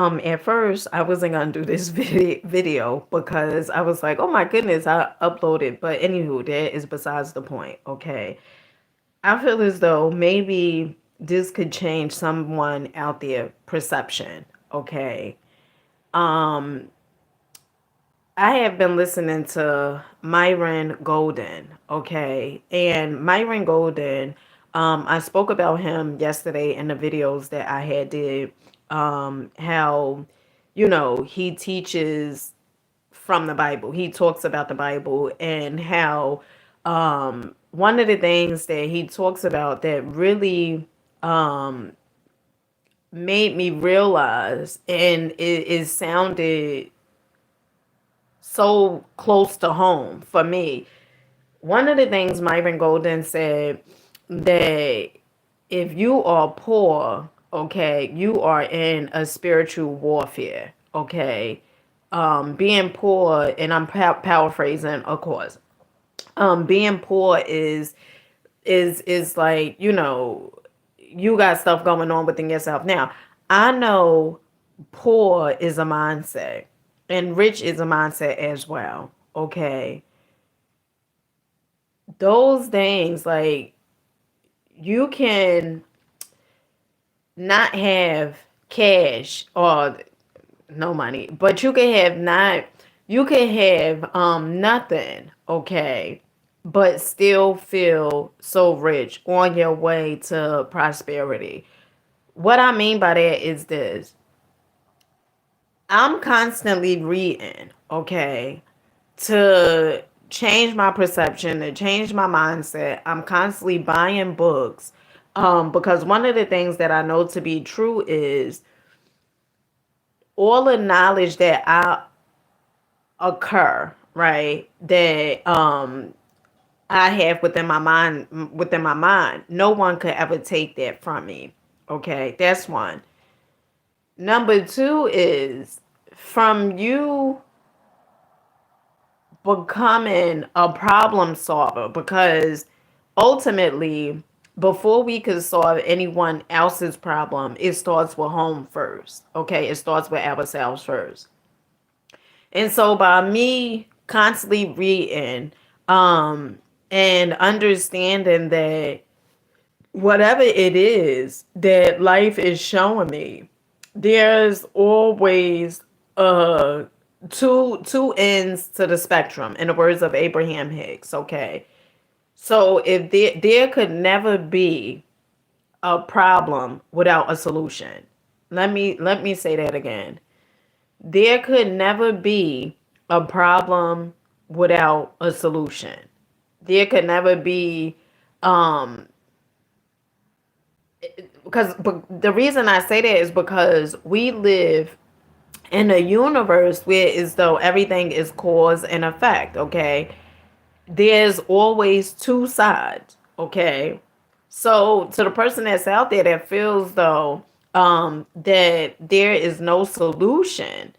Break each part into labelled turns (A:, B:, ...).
A: At first, I wasn't gonna do this video because I was like, oh my goodness, I uploaded. But anywho, that is besides the point. Okay, I feel as though maybe this could change someone out there perception. Okay, um, I have been listening to Myron Golden. Okay, and Myron Golden, I spoke about him yesterday in the videos that I had did. How he teaches from the Bible. He talks about the Bible and how one of the things that he talks about that really made me realize, and it sounded so close to home for me. One of the things Myron Golden said, that if you are poor, okay, you are in a spiritual warfare, okay. Being poor, and I'm paraphrasing, of course. Being poor is like, you got stuff going on within yourself. Now, I know poor is a mindset and rich is a mindset as well. Okay. Those things, like, you can not have cash or no money, but you can have nothing, okay, but still feel so rich on your way to prosperity. What I mean by that is this. I'm constantly reading, okay, to change my perception, to change my mindset. I'm constantly buying books. Because one of the things that I know to be true is all the knowledge that I occur, right? That I have within my mind, no one could ever take that from me. Okay, that's one. Number two is from you becoming a problem solver, because ultimately, before we could solve anyone else's problem, it starts with home first. Okay, it starts with ourselves first. And so by me constantly reading and understanding that whatever it is that life is showing me, there's always uh two ends to the spectrum, in the words of Abraham Hicks. Okay, so if there could never be a problem without a solution. Let me say that again. There could never be a problem without a solution. There could never be um because, but the reason I say that is because we live in a universe where, as though everything is cause and effect, okay? There's always two sides, okay? So to the person that's out there that feels though that there is no solution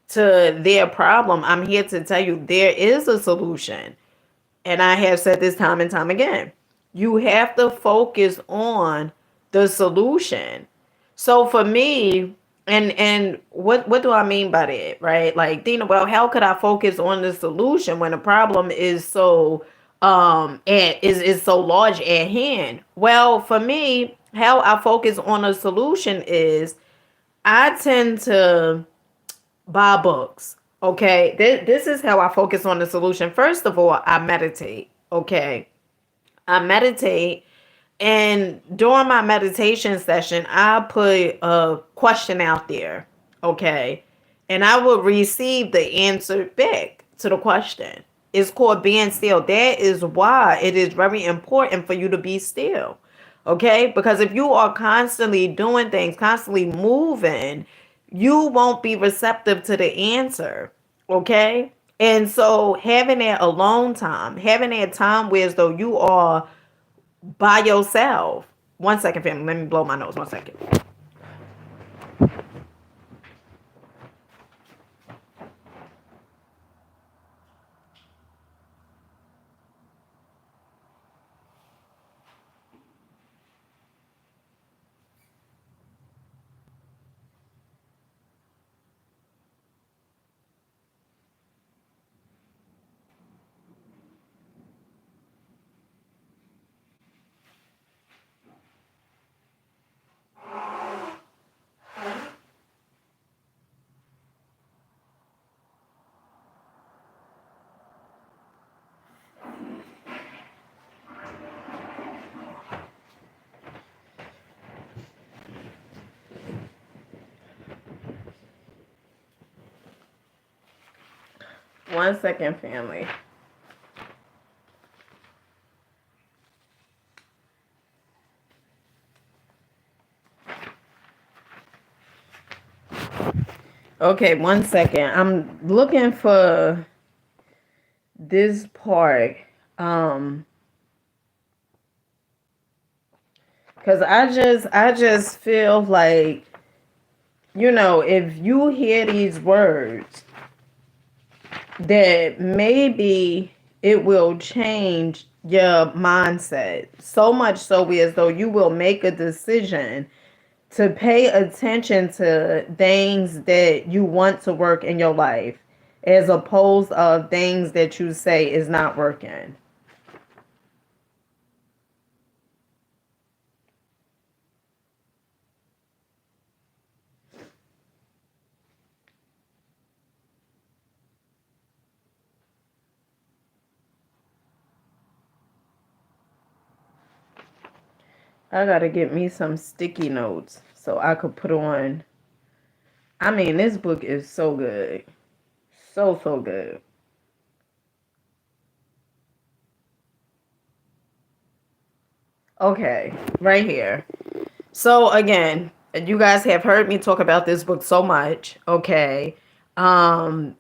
A: to their problem, I'm here to tell you there is a solution. And I have said this time and time again. You have to focus on the solution. So for me, and what do I mean by that, right? Like, Dina, well, how could I focus on the solution when the problem is so is so large at hand? Well, for me, how I focus on a solution is I tend to buy books. Okay, this is how I focus on the solution. First of all, I meditate. Okay, I meditate, and during my meditation session, I put a question out there. Okay, and I will receive the answer back to the question. It's called being still. That is why it is very important for you to be still. Okay, because if you are constantly doing things, constantly moving, you won't be receptive to the answer. Okay, and so having that alone time, having that time where, as though you are by yourself. One second, family. Let me blow my nose. 1 second. One second, family. Okay, one second. I'm looking for this part. Cause I just feel like, if you hear these words, that maybe it will change your mindset so much so as though you will make a decision to pay attention to things that you want to work in your life as opposed of things that you say is not working. I gotta get me some sticky notes so I could put on. I mean, this book is so good. So, so good. Okay, right here. So again, you guys have heard me talk about this book so much, okay? Um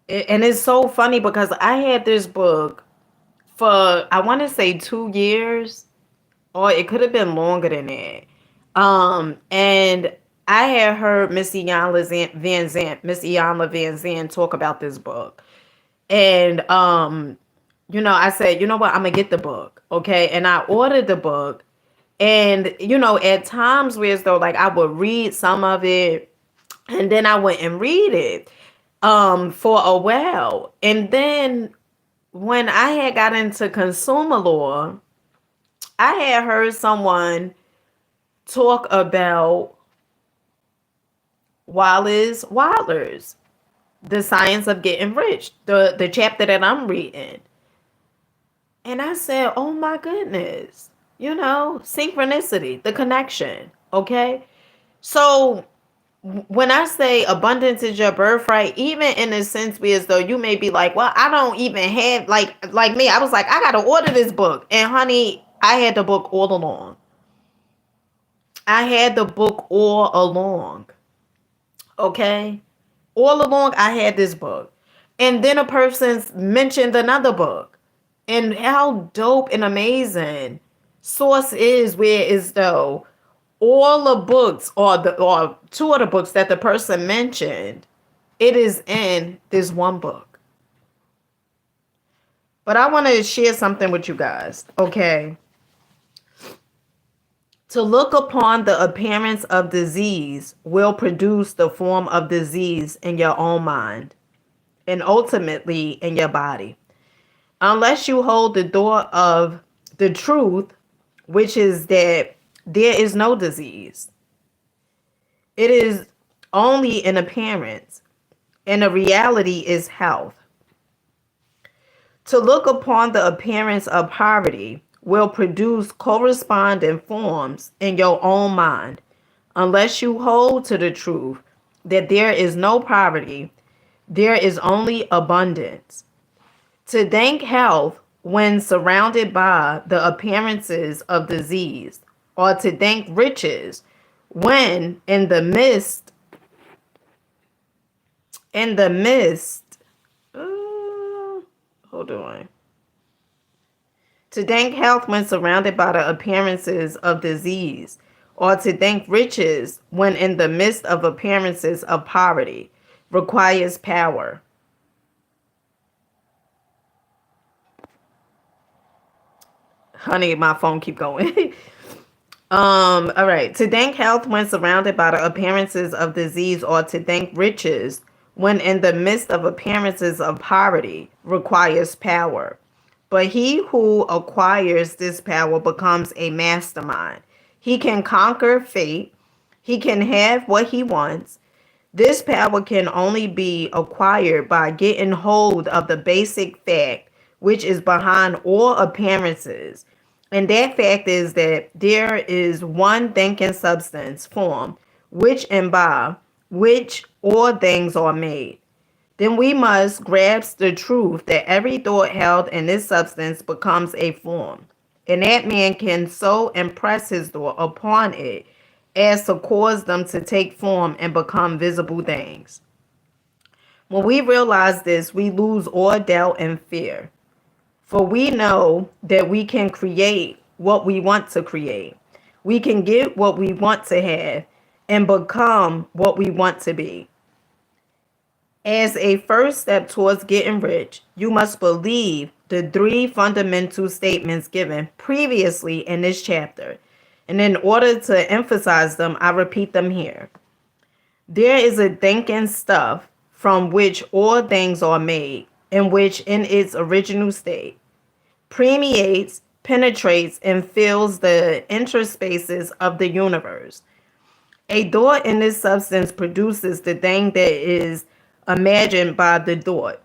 A: and it's so funny because I had this book for, I want to say, 2 years, or it could have been longer than that. And I had heard Miss Iyanla Van Zandt talk about this book. And I said, you know what, I'm gonna get the book, okay? And I ordered the book. And at times where as though like I would read some of it and then I wouldn't read it for a while. And then when I had got into consumer law, I had heard someone talk about Waller's The Science of Getting Rich, the chapter that I'm reading. And I said, oh my goodness, synchronicity, the connection. Okay. So when I say abundance is your birthright, even in a sense where as though you may be like, well, I don't even have, like me, I was like, I gotta order this book. And honey, I had the book all along. I had the book all along. Okay. All along I had this book. And then a person mentioned another book. And how dope and amazing Source is, where is though all the books, or two of the books that the person mentioned, it is in this one book. But I want to share something with you guys, okay? To look upon the appearance of disease will produce the form of disease in your own mind and ultimately in your body. Unless you hold the door of the truth, which is that there is no disease. It is only an appearance, and the reality is health. To look upon the appearance of poverty will produce corresponding forms in your own mind, unless you hold to the truth that there is no poverty, there is only abundance. To think health when surrounded by the appearances of disease, or to think riches when in the midst, hold on. To think health when surrounded by the appearances of disease, or to think riches when in the midst of appearances of poverty, requires power. Honey, my phone keep going. All right. To think health when surrounded by the appearances of disease, or to think riches when in the midst of appearances of poverty, requires power. But he who acquires this power becomes a mastermind. He can conquer fate. He can have what he wants. This power can only be acquired by getting hold of the basic fact which is behind all appearances. And that fact is that there is one thinking substance form which and by which all things are made. then we must grasp the truth that every thought held in this substance becomes a form, and that man can so impress his thought upon it as to cause them to take form and become visible things. When we realize this, we lose all doubt and fear, for we know that we can create what we want to create. We can get what we want to have and become what we want to be. As a first step towards getting rich, you must believe the three fundamental statements given previously in this chapter. And in order to emphasize them, I repeat them here. There is a thinking stuff from which all things are made, and which in its original state permeates, penetrates, and fills the interspaces of the universe. A thought in this substance produces the thing that is imagined by the thought.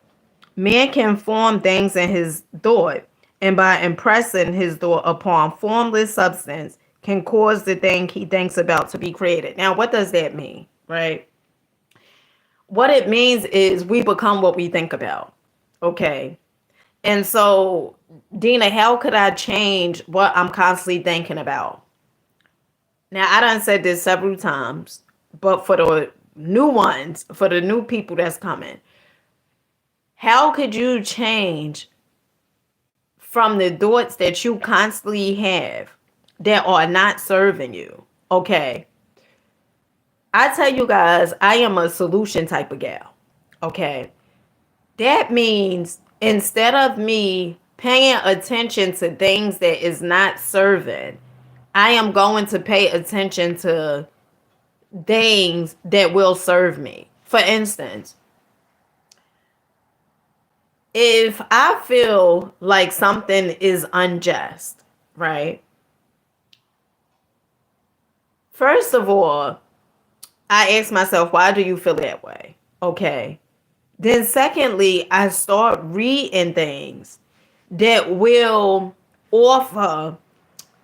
A: Man can form things in his thought, and by impressing his thought upon formless substance, can cause the thing he thinks about to be created. Now, what does that mean, right? What it means is we become what we think about, okay? And so, Dina, how could I change what I'm constantly thinking about? Now, I done said this several times, but for the new ones, for the new people that's coming, how could you change from the thoughts that you constantly have that are not serving you? Okay. I tell you guys, I am a solution type of gal. Okay. That means instead of me paying attention to things that is not serving, I am going to pay attention to things that will serve me. For instance, if I feel like something is unjust, right? First of all, I ask myself, why do you feel that way? Okay. Then secondly, I start reading things that will offer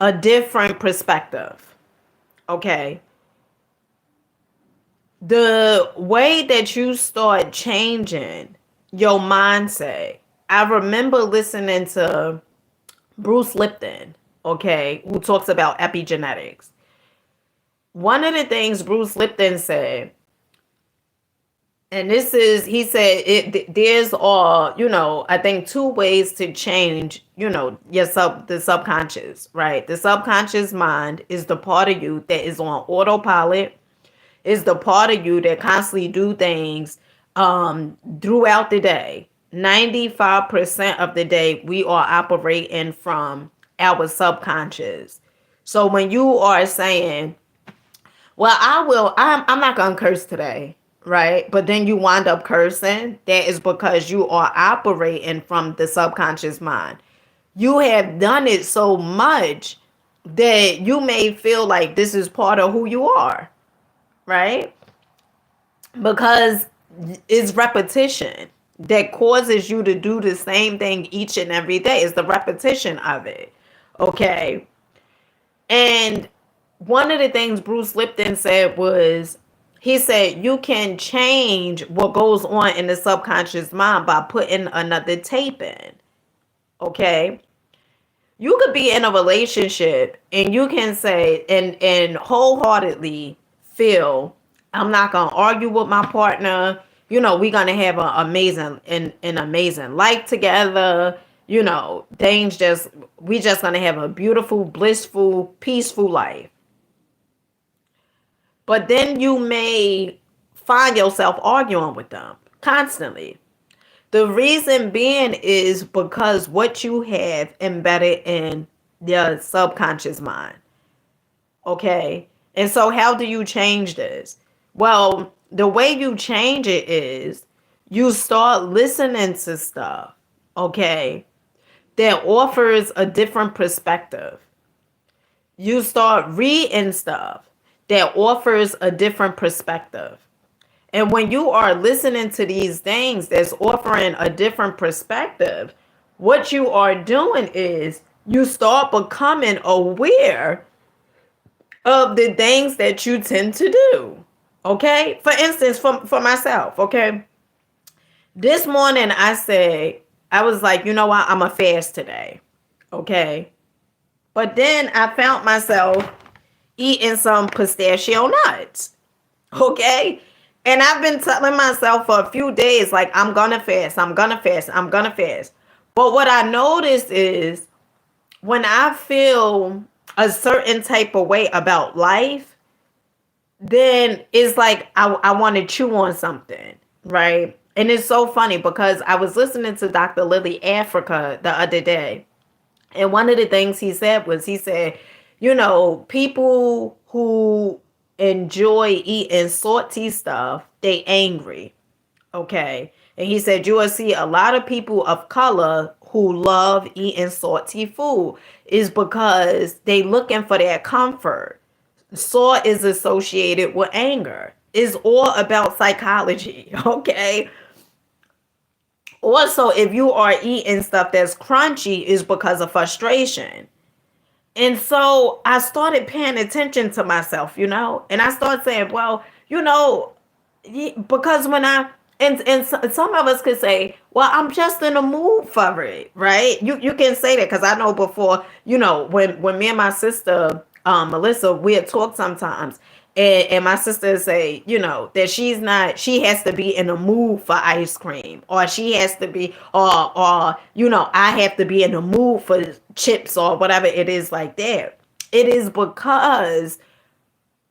A: a different perspective. Okay. The way that you start changing your mindset. I remember listening to Bruce Lipton, okay, who talks about epigenetics. One of the things Bruce Lipton said, and this is, he said, there's I think two ways to change, the subconscious, right? The subconscious mind is the part of you that is on autopilot, is the part of you that constantly do things throughout the day. 95% of the day we are operating from our subconscious. So when you are saying, well, I'm not gonna curse today, right? But then you wind up cursing, that is because you are operating from the subconscious mind. You have done it so much that you may feel like this is part of who you are, right? Because it's repetition that causes you to do the same thing each and every day. It's the repetition of it. Okay. And one of the things Bruce Lipton said was, he said, you can change what goes on in the subconscious mind by putting another tape in. Okay. You could be in a relationship and you can say and wholeheartedly feel, I'm not gonna argue with my partner. We're gonna have an amazing life together. We just gonna have a beautiful, blissful, peaceful life. But then you may find yourself arguing with them constantly. The reason being is because what you have embedded in your subconscious mind. Okay. And so how do you change this? Well, the way you change it is you start listening to stuff, okay, that offers a different perspective. You start reading stuff that offers a different perspective. And when you are listening to these things that's offering a different perspective, what you are doing is you start becoming aware of the things that you tend to do. Okay? For instance, for myself, okay? This morning I said, I was like, you know what? I'm a fast today. Okay. But then I found myself eating some pistachio nuts. Okay. And I've been telling myself for a few days, like, I'm gonna fast, I'm gonna fast, I'm gonna fast. But what I noticed is when I feel a certain type of way about life, then it's like I want to chew on something, right? And it's so funny because I was listening to Dr. Lily Africa the other day. And one of the things he said was, he said, you know, people who enjoy eating salty stuff, they angry. Okay. And he said, you will see a lot of people of color who love eating salty food is because they looking for that comfort. Salt is associated with anger. It's all about psychology. Okay. Also, if you are eating stuff that's crunchy, is because of frustration. And so I started paying attention to myself, you know, and I started saying, well, you know, because when I, and some of us could say, well, I'm just in a mood for it, right? You can say that because I know before, you know, when me and my sister, Melissa, we had talked sometimes, and my sister say, you know, that she has to be in a mood for ice cream, or she has to be, or you know, I have to be in a mood for chips or whatever it is like that. It is because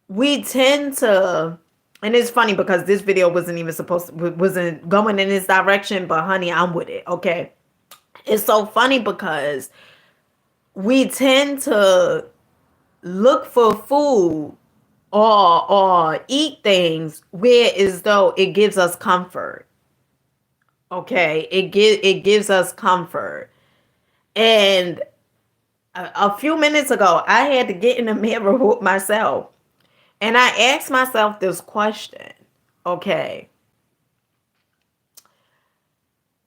A: we tend to, and it's funny because this video wasn't even supposed to, wasn't going in this direction, but honey, I'm with it. Okay. It's so funny because we tend to look for food or eat things where as though it gives us comfort. Okay. It gives us comfort. And a few minutes ago, I had to get in the mirror with myself. And I asked myself this question, okay?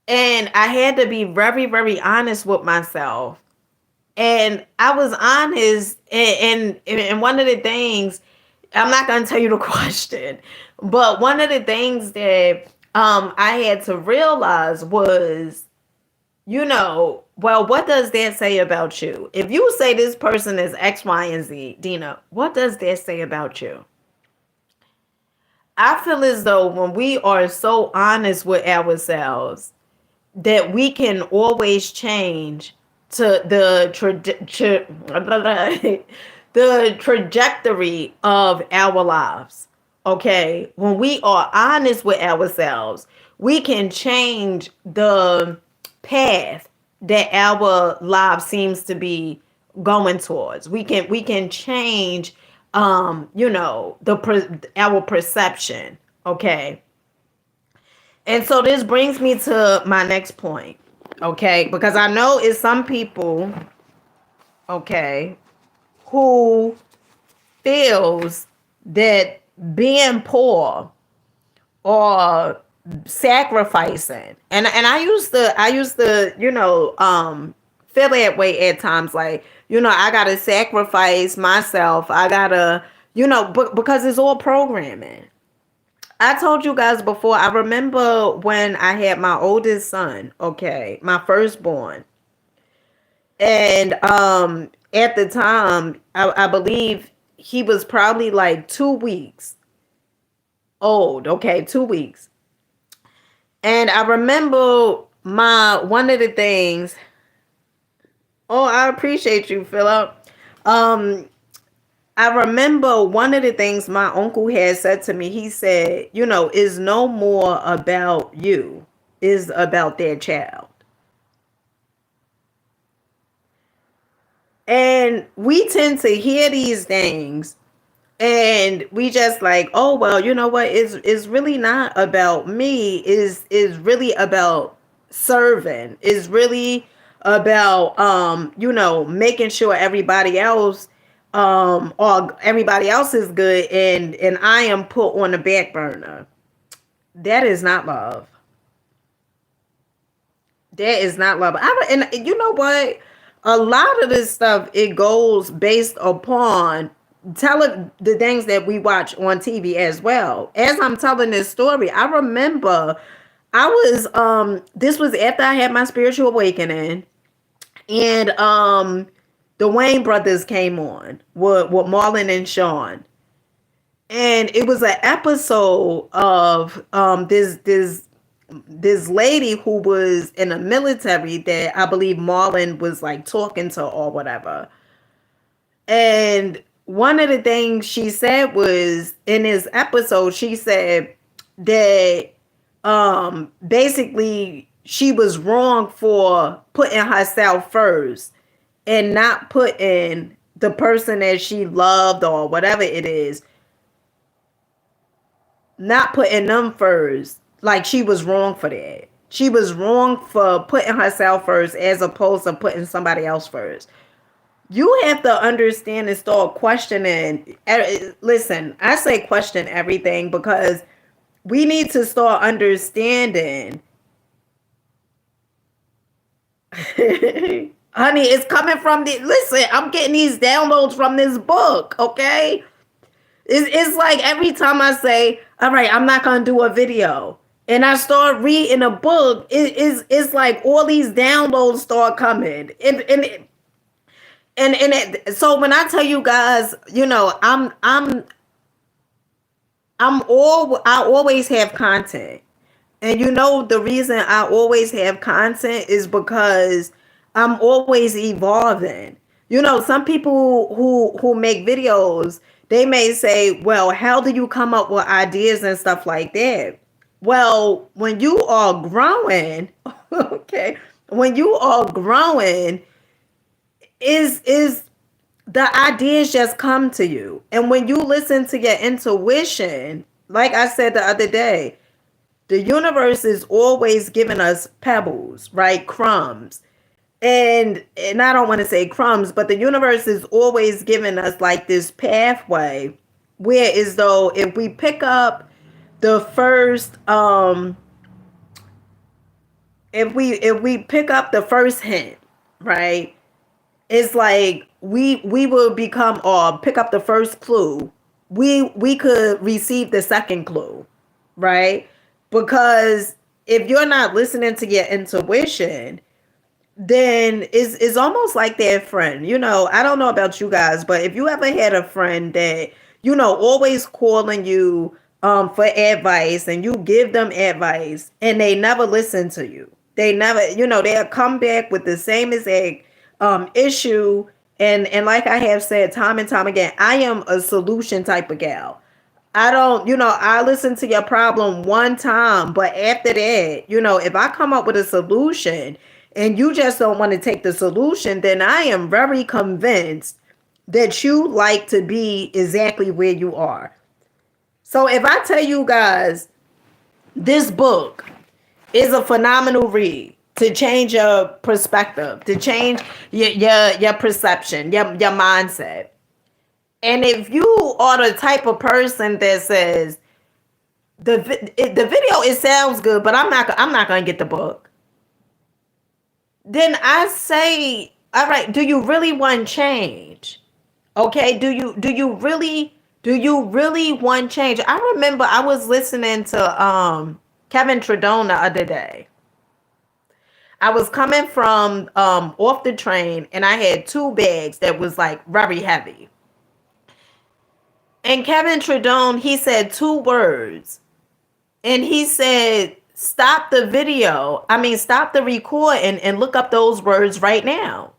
A: And I had to be very, very honest with myself. And I was honest. And one of the things, I'm not going to tell you the question, but one of the things that I had to realize was, you know, well, what does that say about you? If you say this person is X, Y, and Z, Dina, what does that say about you? I feel as though when we are so honest with ourselves, that we can always change to the trajectory of our lives. Okay, when we are honest with ourselves, we can change the path that our life seems to be going towards. We can change you know, our perception. Okay. And so this brings me to my next point. Okay, because I know it's some people, okay, who feels that being poor or sacrificing, and I used to you know, feel that way at times, like, you know, I gotta sacrifice myself, I gotta, you know, because it's all programming. I told you guys before, I remember when I had my oldest son, okay, my firstborn. And at the time, I believe he was probably like 2 weeks old, okay, 2 weeks. And I remember my one of the things, oh, I appreciate you, Philip. Um, I remember one of the things my uncle had said to me. He said, you know, it's no more about you, it's about their child. And we tend to hear these things and we just like, oh well, you know what, it's really not about me, is really about serving, is really about you know, making sure everybody else or everybody else is good, and I am put on the back burner. That is not love. That is not love. And you know what? A lot of this stuff, it goes based upon telling the things that we watch on TV as well. As I'm telling this story, I remember I was this was after I had my spiritual awakening, and the Wayne brothers came on with Marlon and Sean. And it was an episode of this lady who was in the military that I believe Marlon was like talking to or whatever. And one of the things she said was in this episode, she said that basically she was wrong for putting herself first and not putting the person that she loved or whatever it is, not putting them first. Like she was wrong for that. She was wrong for putting herself first as opposed to putting somebody else first. You have to understand and start questioning. Listen, I say question everything because we need to start understanding. Honey, it's coming from the, listen, I'm getting these downloads from this book, okay? It's like every time I say, all right, I'm not going to do a video, and I start reading a book, it's like all these downloads start coming. So when I tell you guys, you know, I always have content. And you know, the reason I always have content is because I'm always evolving. You know, some people who make videos, they may say, well, how do you come up with ideas and stuff like that? Well, when you are growing, okay, when you are growing, is the ideas just come to you. And when you listen to your intuition, like I said the other day, the universe is always giving us pebbles, right? Crumbs. And I don't want to say crumbs, but the universe is always giving us like this pathway where as though if we pick up the first if we pick up the first hint, right? It's like we will become, or pick up the first clue. We could receive the second clue, right? Because if you're not listening to your intuition, then it's almost like that friend. You know, I don't know about you guys, but if you ever had a friend that, you know, always calling you for advice, and you give them advice and they never listen to you. They never, you know, they'll come back with the same exact issue. And like I have said time and time again, I am a solution type of gal. I don't, you know, I listen to your problem one time, but after that, you know, if I come up with a solution and you just don't want to take the solution, then I am very convinced that you like to be exactly where you are. So if I tell you guys, this book is a phenomenal read to change your perspective, to change your perception, your mindset. And if you are the type of person that says the video, it sounds good, but I'm not gonna get the book, then I say, all right, do you really want change? Okay, do you really want change? I remember I was listening to Kevin Trudeau the other day. I was coming from off the train, and I had two bags that was like very heavy. And Kevin Trudeau, he said two words. And he said, stop the video. I mean, stop the recording and look up those words right now.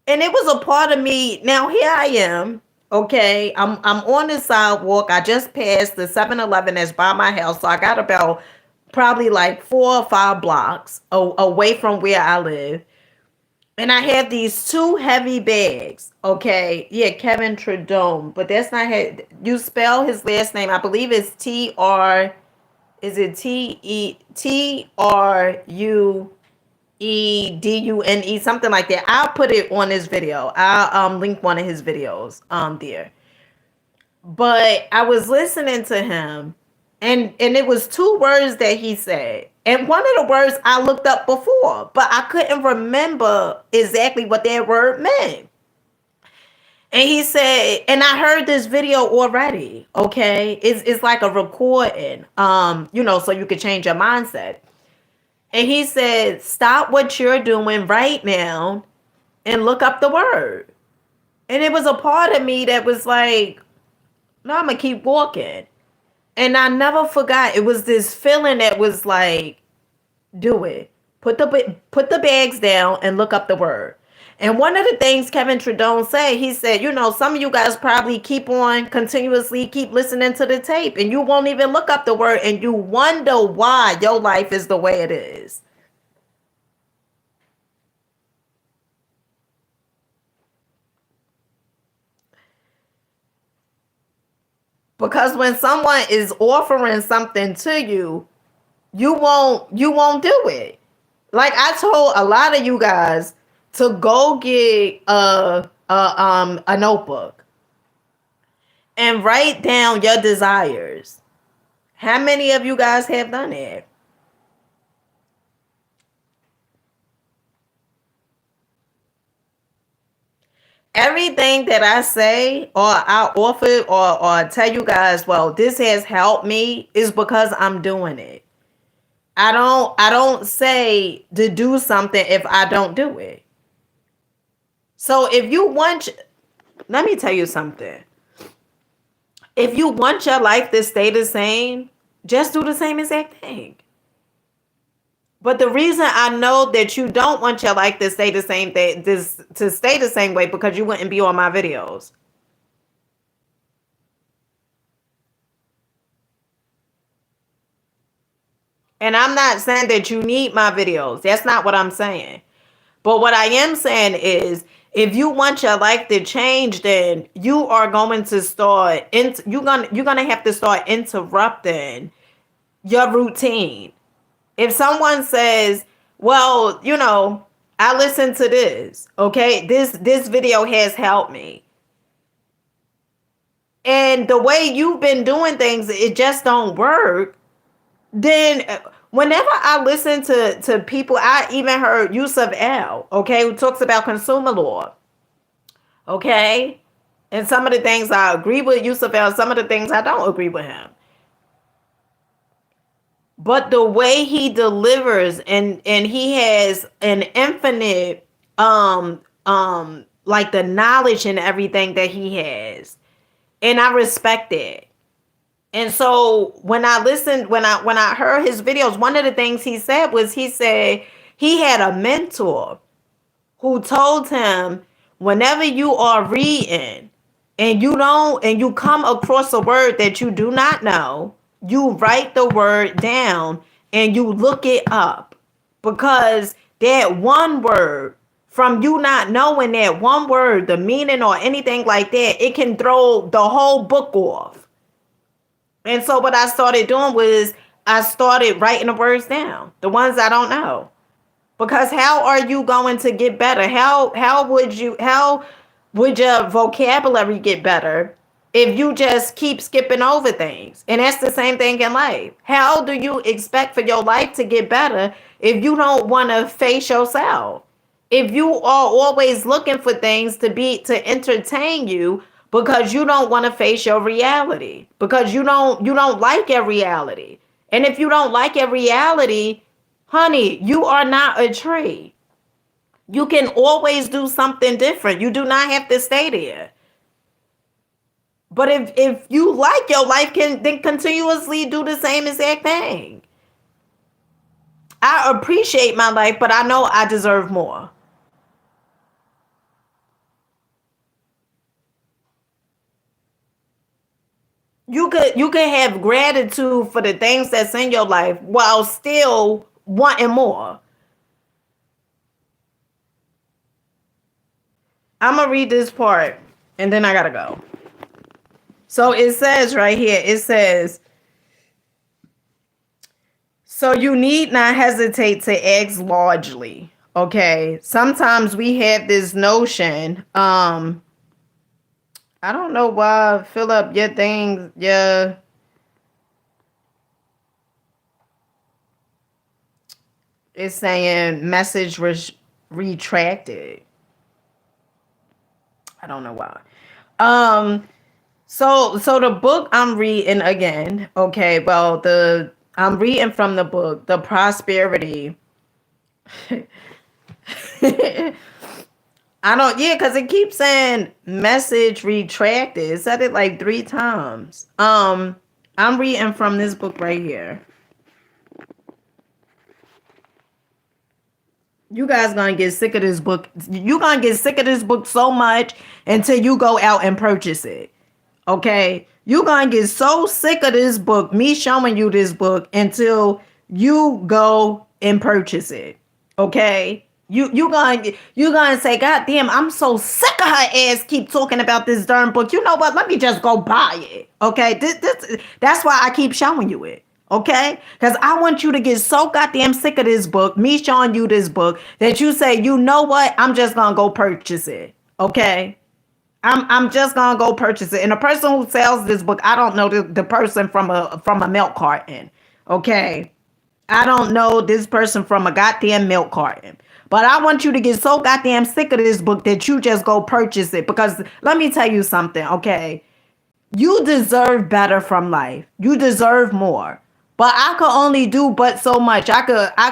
A: And it was a part of me. Now, here I am. Okay, I'm on the sidewalk. I just passed the 7-Eleven that's by my house. So I got about probably like 4 or 5 blocks away from where I live. And I have these two heavy bags. Okay. Yeah, Kevin Trudeau. But that's not how you spell his last name. I believe it's T-R. Is it T-R-U-E-D-U-N-E? Something like that. I'll put it on his video. I'll link one of his videos there. But I was listening to him, and it was two words that he said. And one of the words I looked up before, but I couldn't remember exactly what that word meant. And he said, and I heard this video already, okay? It's like a recording, so you could change your mindset. And he said, stop what you're doing right now and look up the word. And it was a part of me that was like, no, I'm gonna keep walking. And I never forgot. It was this feeling that was like, do it. Put the bags down and look up the word. And one of the things Kevin Trudeau said, he said, some of you guys probably continuously keep listening to the tape and you won't even look up the word and you wonder why your life is the way it is. Because when someone is offering something to you, you won't do it. Like I told a lot of you guys to go get a notebook and write down your desires. How many of you guys have done it? Everything that I say or I offer or tell you guys, well, this has helped me is because I'm doing it. I don't say to do something if I don't do it. So if you want, let me tell you something. If you want your life to stay the same, just do the same exact thing. But the reason I know that you don't want your life to stay the same thing, to stay the same way, because you wouldn't be on my videos. And I'm not saying that you need my videos. That's not what I'm saying. But what I am saying is, if you want your life to change, then you are going to start. You're gonna have to start interrupting your routine. If someone says, "Well, I listened to this. Okay, this video has helped me," and the way you've been doing things, it just don't work. Then whenever I listen to people, I even heard Yusuf L, okay, who talks about consumer law, okay, and some of the things I agree with Yusuf L, some of the things I don't agree with him. But the way he delivers, and he has an infinite like the knowledge and everything that he has, and I respect it. And so when I listened, when I heard his videos, one of the things he said was, he said he had a mentor who told him, whenever you are reading and you come across a word that you do not know, you write the word down and you look it up, because that one word, from you not knowing that one word, the meaning or anything like that, it can throw the whole book off. And so what I started doing was, I started writing the words down, the ones I don't know. Because how are you going to get better? How would your vocabulary get better if you just keep skipping over things? And that's the same thing in life. How do you expect for your life to get better if you don't want to face yourself? If you are always looking for things to entertain you, because you don't want to face your reality, because you don't like your reality. And if you don't like your reality, honey, you are not a tree. You can always do something different. You do not have to stay there. But if you like your life, can then continuously do the same exact thing. I appreciate my life, but I know I deserve more. You could have gratitude for the things that's in your life while still wanting more. I'm gonna read this part and then I gotta go. So it says right here, it says, so you need not hesitate to ask largely. Okay. Sometimes we have this notion. I don't know why, Philip, your thing, it's saying message retracted. I don't know why. Um, so the book I'm reading again, okay, well, I'm reading from the book, The Prosperity. I don't, yeah, because it keeps saying message retracted. It said it like 3 times. I'm reading from this book right here. You guys gonna get sick of this book. You gonna get sick of this book so much until you go out and purchase it. Okay? You gonna get so sick of this book, me showing you this book, until you go and purchase it. Okay? You gonna say, God damn, I'm so sick of her ass keep talking about this darn book. You know what? Let me just go buy it. Okay? That's why I keep showing you it. Okay? Because I want you to get so goddamn sick of this book, me showing you this book, that you say, you know what? I'm just gonna go purchase it. Okay? I'm just gonna go purchase it. And the person who sells this book, I don't know the person from a milk carton. Okay. I don't know this person from a goddamn milk carton. But I want you to get so goddamn sick of this book that you just go purchase it. Because let me tell you something, okay? You deserve better from life. You deserve more. But I could only do but so much. I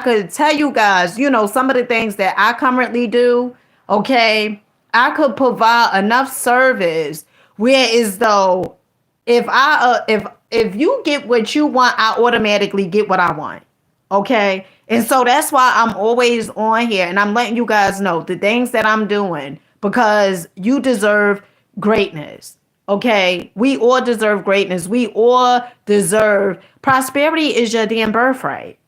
A: could tell you guys, some of the things that I currently do, okay? I could provide enough service where as though if you get what you want, I automatically get what I want. Okay. And so that's why I'm always on here and I'm letting you guys know the things that I'm doing because you deserve greatness. Okay. We all deserve greatness. We all deserve prosperity is your damn birthright.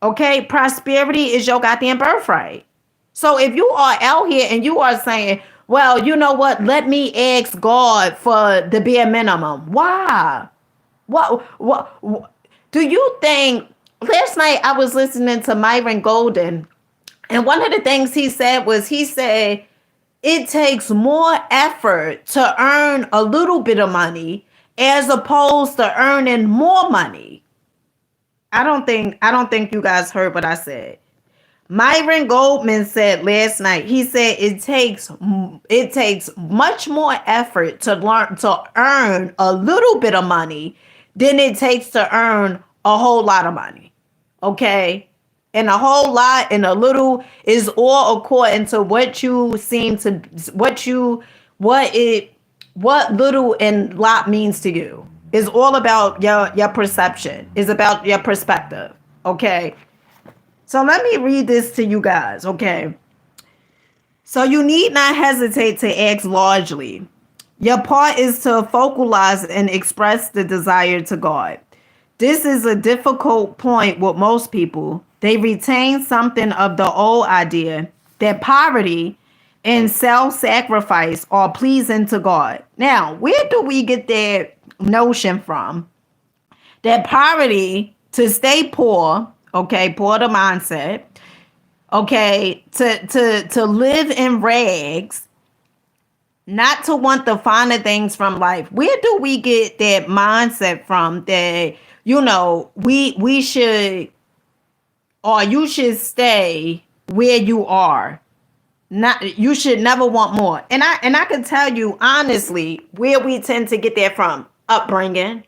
A: Okay. Prosperity is your goddamn birthright. So if you are out here and you are saying, well, you know what? Let me ask God for the bare minimum. Why? What do you think? Last night I was listening to Myron Golden, and one of the things he said it takes more effort to earn a little bit of money as opposed to earning more money. I don't think you guys heard what I said. Myron Goldman said last night, he said it takes much more effort to earn a little bit of money than it takes to earn a whole lot of money. Okay? And a whole lot and a little is all according to what you seem to what little and lot means to you. It's all about your perception. It's about your perspective. Okay? So let me read this to you guys, okay? So you need not hesitate to act largely. Your part is to focalize and express the desire to God. This is a difficult point with most people. They retain something of the old idea that poverty and self-sacrifice are pleasing to God. Now, where do we get that notion from? That poverty, to stay poor, okay, poor the mindset, okay, to live in rags, not to want the finer things from life. Where do we get that mindset from that, we should, or you should stay where you are? Not, you should never want more. And I can tell you honestly where we tend to get that from. Upbringing.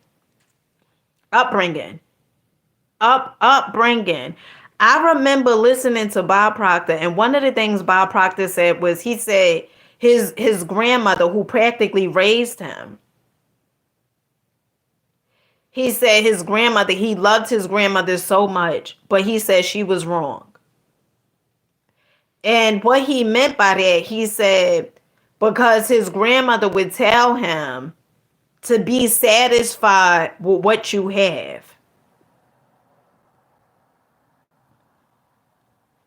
A: I remember listening to Bob Proctor, and one of the things Bob Proctor said was he said his grandmother, who practically raised him, he said he loved his grandmother so much, but he said she was wrong. And what he meant by that, he said, because his grandmother would tell him to be satisfied with what you have.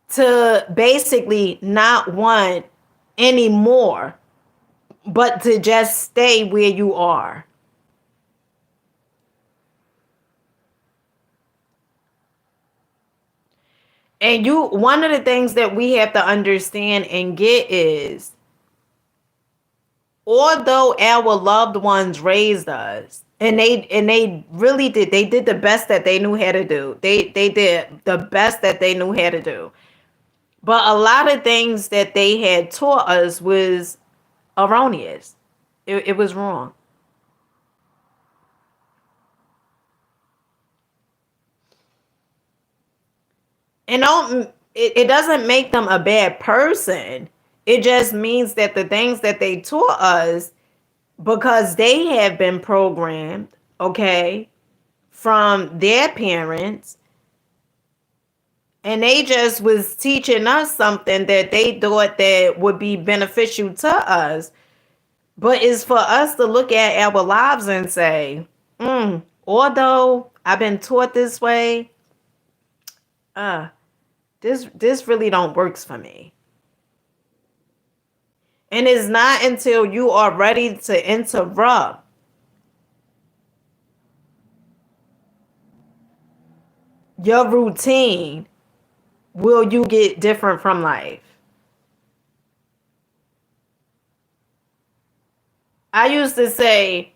A: To basically not want any more, but to just stay where you are. And one of the things that we have to understand and get is, although our loved ones raised us, and they really did, they did the best that they knew how to do. They did the best that they knew how to do. But a lot of things that they had taught us was erroneous. It was wrong. And it doesn't make them a bad person. It just means that the things that they taught us, because they have been programmed, okay, from their parents, and they just was teaching us something that they thought that would be beneficial to us. But it's for us to look at our lives and say, although I've been taught this way, uh, this really don't works for me. And it's not until you are ready to interrupt your routine will you get different from life. I used to say,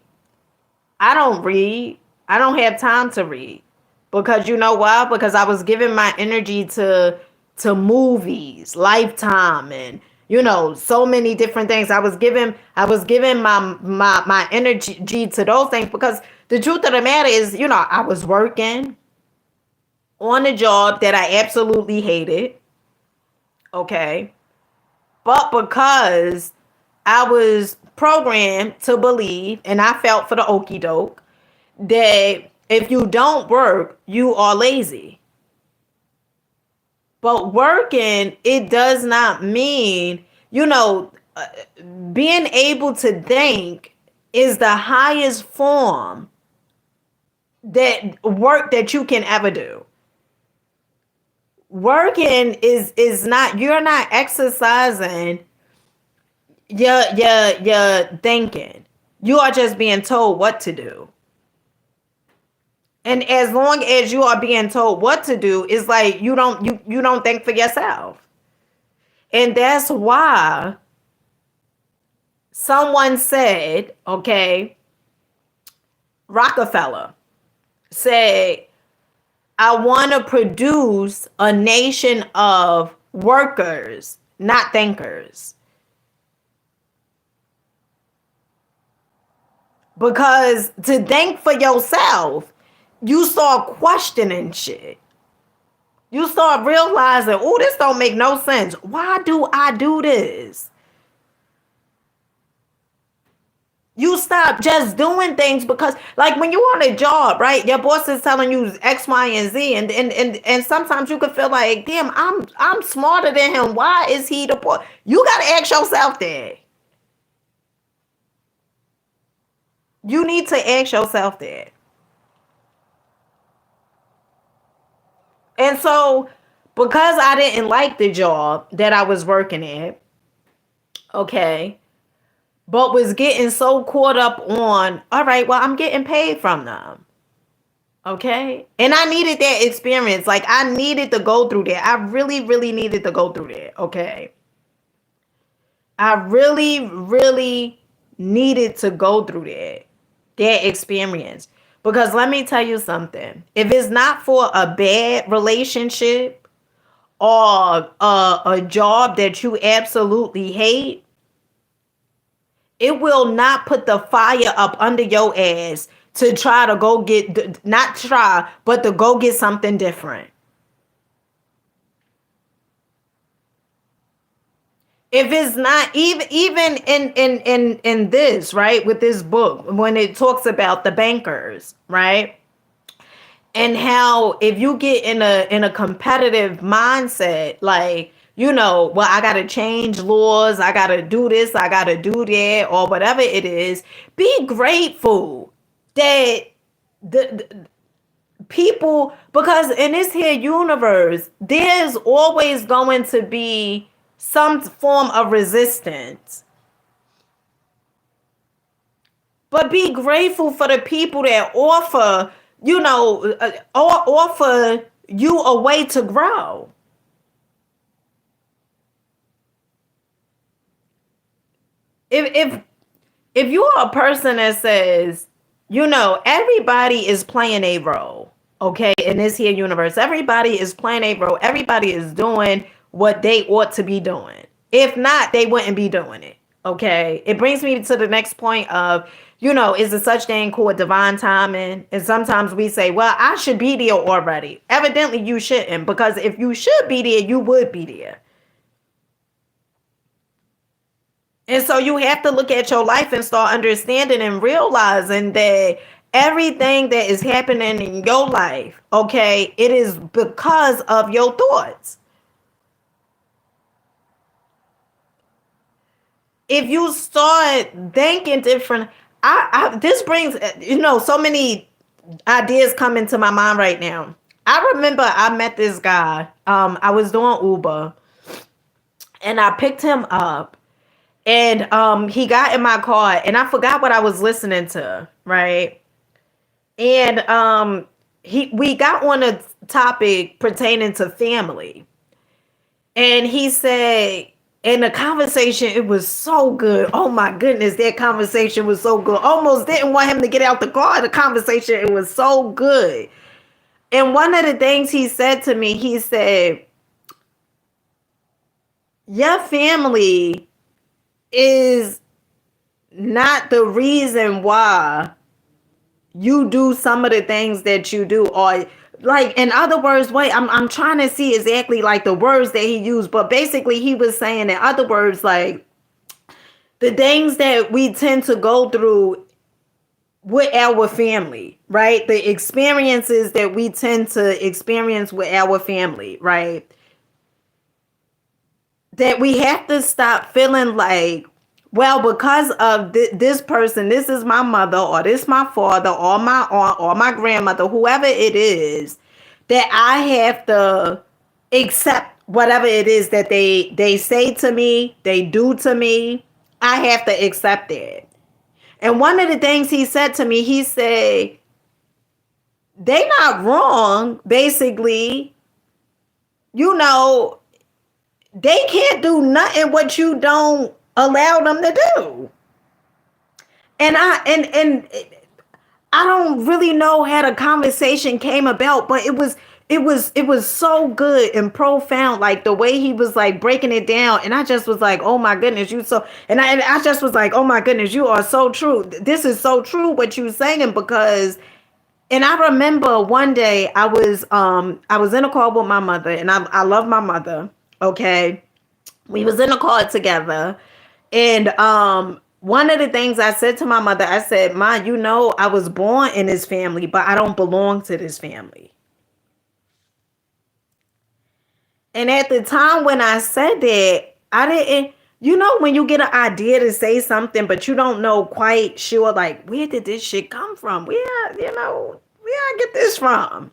A: I don't read. I don't have time to read. Because you know why? Because I was giving my energy to movies, Lifetime, and so many different things. I was giving my energy to those things, because the truth of the matter is, I was working on a job that I absolutely hated. Okay. But because I was programmed to believe, and I felt for the okie doke, that if you don't work, you are lazy. But working, it does not mean, being able to think is the highest form that work that you can ever do. Working is not, you're not exercising your thinking. You are just being told what to do. And as long as you are being told what to do, it's like you don't think for yourself. And that's why someone said, okay, Rockefeller said, I want to produce a nation of workers, not thinkers. Because to think for yourself, you start questioning shit. You start realizing, oh, this don't make no sense. Why do I do this? You stop just doing things because, like, when you're on a job, right? Your boss is telling you X, Y, and Z, and sometimes you could feel like, damn, I'm smarter than him. Why is he the boss? You gotta ask yourself that. You need to ask yourself that. And so, because I didn't like the job that I was working at, okay, but was getting so caught up on, all right, well, I'm getting paid from them. Okay. And I needed that experience. Like, I needed to go through that. I really, really needed to go through that. Okay. I really, really needed to go through that experience. Because let me tell you something. If it's not for a bad relationship or a job that you absolutely hate, it will not put the fire up under your ass to try to go get, not try, but to go get something different. If it's not even in this, right, with this book, when it talks about the bankers, right? And how if you get in a competitive mindset, like, well, I gotta change laws, I gotta do this, I gotta do that, or whatever it is, be grateful that the people, because in this here universe, there's always going to be some form of resistance. But be grateful for the people that offer, offer you a way to grow. If you are a person that says, everybody is playing a role, okay, in this here universe, everybody is playing a role, everybody is doing what they ought to be doing. If not, they wouldn't be doing it. Okay. It brings me to the next point of, is there such thing called divine timing? And sometimes we say, well, I should be there already. Evidently, you shouldn't, because if you should be there, you would be there. And so you have to look at your life and start understanding and realizing that everything that is happening in your life, okay, it is because of your thoughts. If you start thinking different, this brings, so many ideas come into my mind right now. I remember I met this guy. I was doing Uber and I picked him up, and he got in my car and I forgot what I was listening to, right? And we got on a topic pertaining to family. And he said, in the conversation, it was so good. Oh my goodness, that conversation was so good. Almost didn't want him to get out the car. The conversation, it was so good. And one of the things he said to me, he said, your family is not the reason why you do some of the things that you do, or like, in other words, wait, I'm trying to see exactly like the words that he used, but basically he was saying, in other words, like, the things that we tend to go through with our family, right? The experiences that we tend to experience with our family, right? That we have to stop feeling like, well, because of this person, this is my mother, or this my father, or my aunt, or my grandmother, whoever it is, that I have to accept whatever it is that they say to me, they do to me. I have to accept it. And one of the things he said to me, he said, they not wrong, basically. They can't do nothing what you don't allow them to do. And I don't really know how the conversation came about, but it was so good and profound, like the way he was like breaking it down. And I just was like, oh my goodness, I just was like, oh my goodness, you are so true. This is so true what you saying, because, and I remember one day I was in a car with my mother, and I love my mother. Okay. We was in a car together, and one of the things I said to my mother, I said, Ma, I was born in this family, but I don't belong to this family. And at the time when I said that, I didn't, when you get an idea to say something, but you don't know quite sure, like, where did this shit come from? Where I get this from?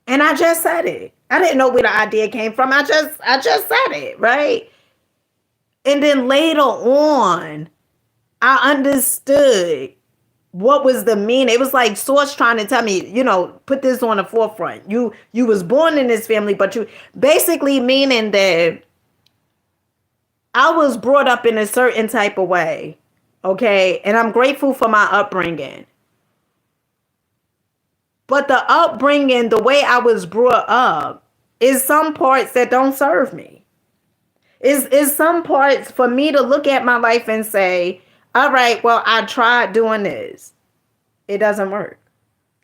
A: And I just said it. I didn't know where the idea came from. I just said it, right? And then later on, I understood what was the meaning. It was like Source trying to tell me, put this on the forefront. You was born in this family, but you basically meaning that I was brought up in a certain type of way. Okay. And I'm grateful for my upbringing. But the upbringing, the way I was brought up, is some parts that don't serve me. Is some parts for me to look at my life and say, all right, well, I tried doing this. It doesn't work.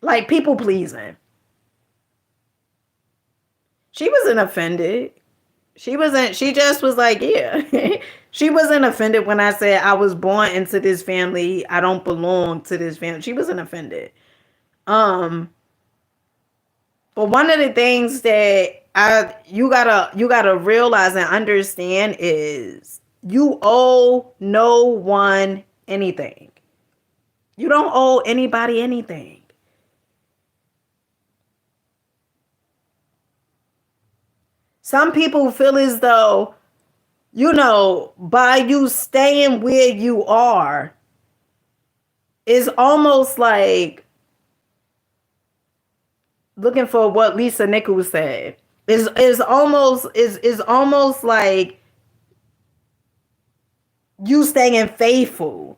A: Like people pleasing. She wasn't offended. She just was like, yeah. She wasn't offended when I said I was born into this family. I don't belong to this family. She wasn't offended. But one of the things that you gotta realize and understand is you owe no one anything. You don't owe anybody anything. Some people feel as though, by you staying where you are, is almost like, looking for what Lisa Nichols said, is almost like you staying faithful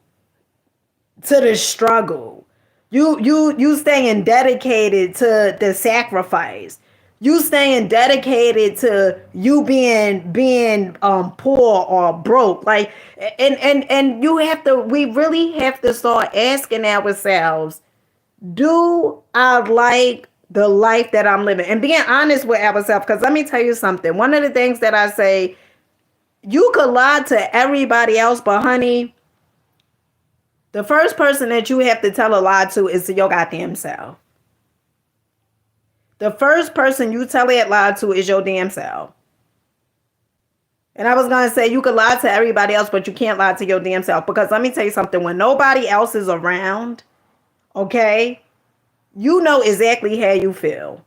A: to the struggle. You staying dedicated to the sacrifice. You staying dedicated to you being poor or broke. Like, and you have to, we really have to start asking ourselves, do I like the life that I'm living? And being honest with ourselves. Because let me tell you something. One of the things that I say, you could lie to everybody else, but honey, the first person that you have to tell a lie to is to your goddamn self. The first person you tell that lie to is your damn self. And I was going to say, you could lie to everybody else, but you can't lie to your damn self. Because let me tell you something. When nobody else is around, okay, you know exactly how you feel.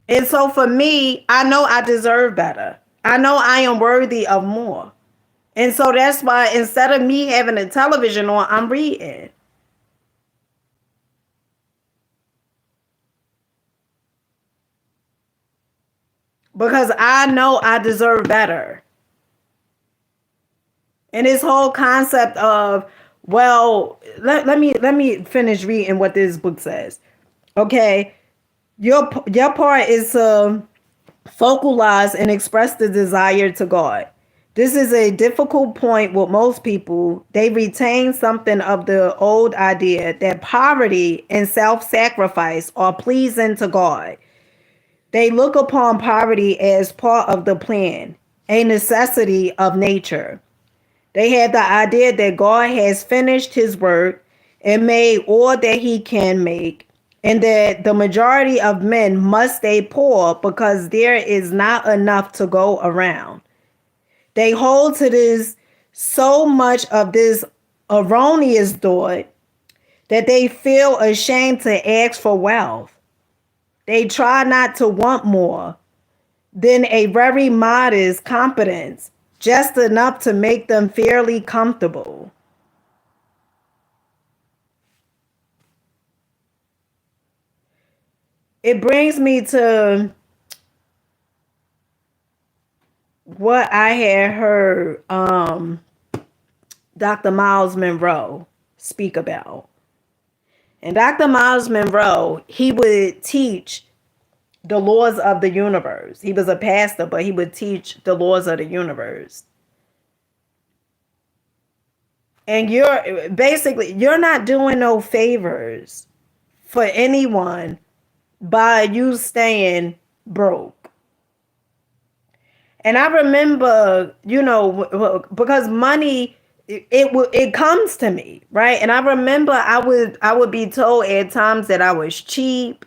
A: And so for me, I know I deserve better. I know I am worthy of more. And so that's why instead of me having a television on, I'm reading. Because I know I deserve better. And this whole concept of, well, let me finish reading what this book says. Okay. Your part is to focalize and express the desire to God. This is a difficult point with most people. They retain something of the old idea that poverty and self-sacrifice are pleasing to God. They look upon poverty as part of the plan, a necessity of nature. They have the idea that God has finished his work and made all that he can make, and that the majority of men must stay poor because there is not enough to go around. They hold to this so much of this erroneous thought that they feel ashamed to ask for wealth. They try not to want more than a very modest competence, just enough to make them fairly comfortable. It brings me to what I had heard Dr. Myles Monroe speak about. And Dr. Myles Monroe, he would teach the laws of the universe. He was a pastor, but he would teach the laws of the universe. And you're not doing no favors for anyone by you staying broke. And I remember, because money, it comes to me, right? And I remember I would be told at times that I was cheap.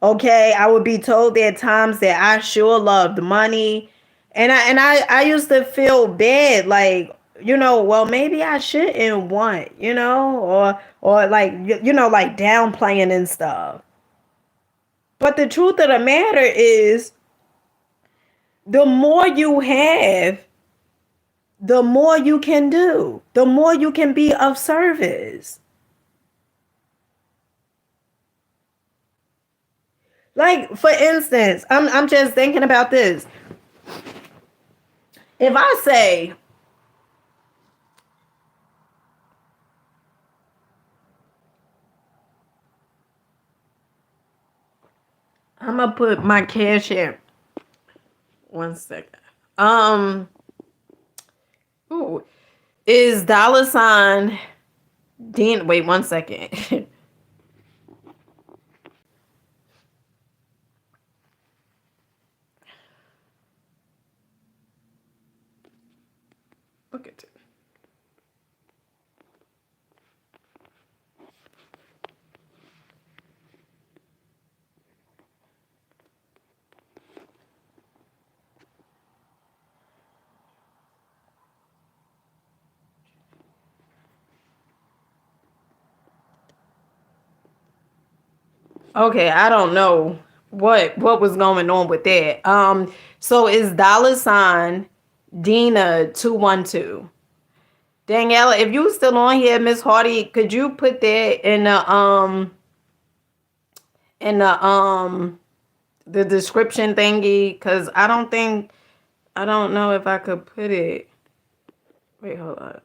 A: Okay, I would be told at times that I sure loved money, and I used to feel bad, like, well, maybe I shouldn't want, or like, like downplaying and stuff. But the truth of the matter is, the more you have, the more you can do, the more you can be of service. Like, for instance, I'm just thinking about this. If I say, I'm gonna put my cash in. 1 second. Ooh, is $ Dean? Wait 1 second. Look at it. Okay, I don't know what was going on with that. So is Dina 212. Daniela, if you still on here, Miss Hardy, could you put that in the description thingy? Cause I don't know if I could put it. Wait, hold on.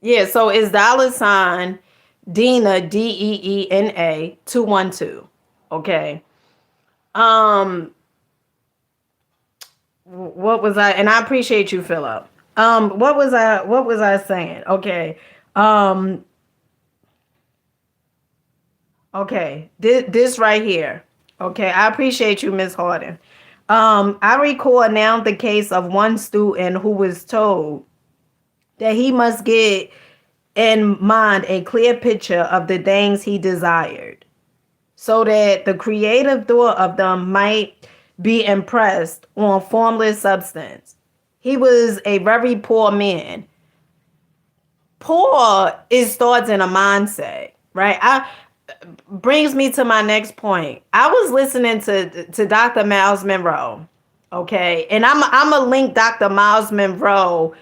A: Yeah, so it's $ Deena, Deena 212. Okay. Um, what was I? And I appreciate you, Philip. What was I saying? Okay. Um, okay. This right here. Okay. I appreciate you, Miss Harden. I recall now the case of one student who was told that he must get in mind a clear picture of the things he desired, so that the creative thought of them might be impressed on formless substance. He was a very poor man. Poor is starts in a mindset, right? I brings me to my next point. I was listening to Dr. Myles Monroe, okay, and I'm a link Dr. Myles Monroe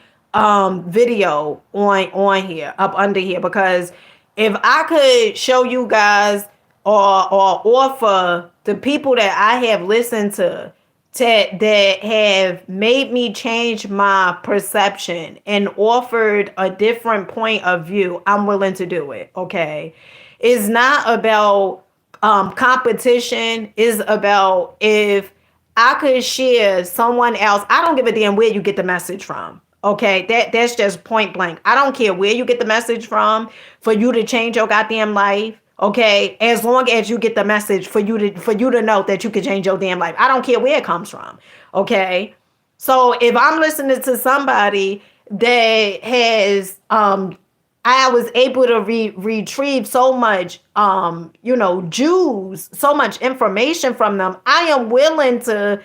A: video on here, up under here, because if I could show you guys or offer the people that I have listened that have made me change my perception and offered a different point of view, I'm willing to do it. Okay. It's not about competition. It's about if I could share someone else. I don't give a damn where you get the message from. Okay, that's just point blank. I don't care where you get the message from for you to change your goddamn life. Okay, as long as you get the message for you to know that you can change your damn life. I don't care where it comes from. Okay, so if I'm listening to somebody that has I was able to retrieve so much Jews, so much information from them, I am willing to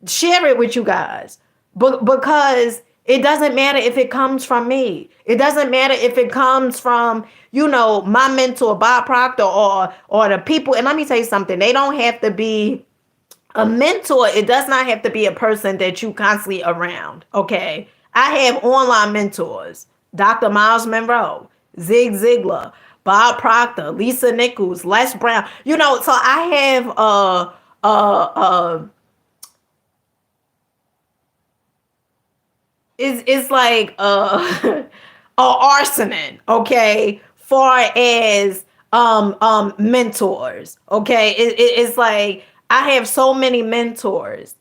A: share it with you guys. But because it doesn't matter if it comes from me. It doesn't matter if it comes from, my mentor, Bob Proctor, or the people. And let me tell you something. They don't have to be a mentor. It does not have to be a person that you constantly around. Okay. I have online mentors. Dr. Myles Monroe, Zig Ziglar, Bob Proctor, Lisa Nichols, Les Brown. So I have it's like a arsenal, okay, far as mentors. Okay, it's like I have so many mentors,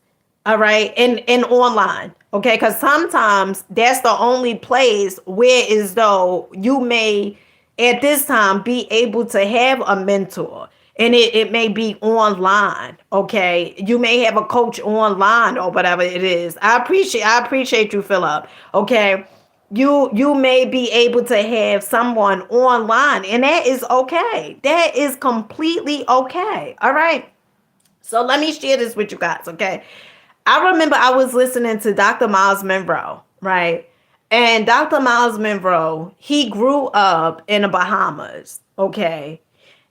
A: all right, and online, okay, because sometimes that's the only place where is though you may at this time be able to have a mentor, and it may be online. Okay, you may have a coach online or whatever it is. I appreciate you, Philip. Okay, you may be able to have someone online, and that is okay. That is completely okay. All right, so let me share this with you guys. Okay, I remember I was listening to Dr. Myles Monroe, right? And Dr. Myles Monroe, he grew up in the Bahamas, okay?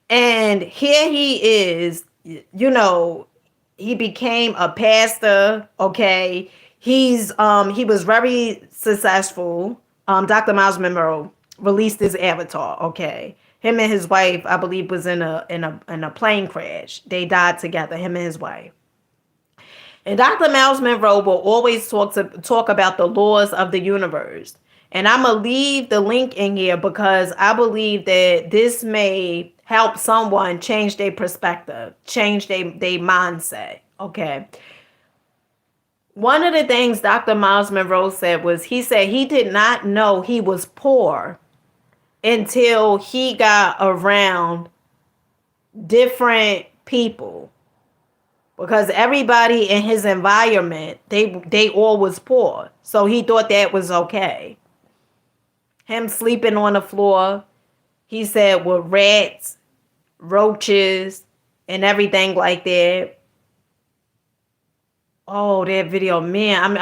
A: And here he is, he became a pastor, okay? He was very successful. Dr. Myles Monroe released his avatar, okay? Him and his wife, I believe, was in a plane crash. They died together, him and his wife. And Dr. Myles Monroe will always talk about the laws of the universe. And I'm going to leave the link in here because I believe that this may help someone change their perspective, change their mindset. Okay. One of the things Dr. Myles Monroe said was he said he did not know he was poor until he got around different people. Because everybody in his environment, they all was poor. So he thought that was okay. Him sleeping on the floor, he said, with rats, roaches, and everything like that. Oh, that video, man,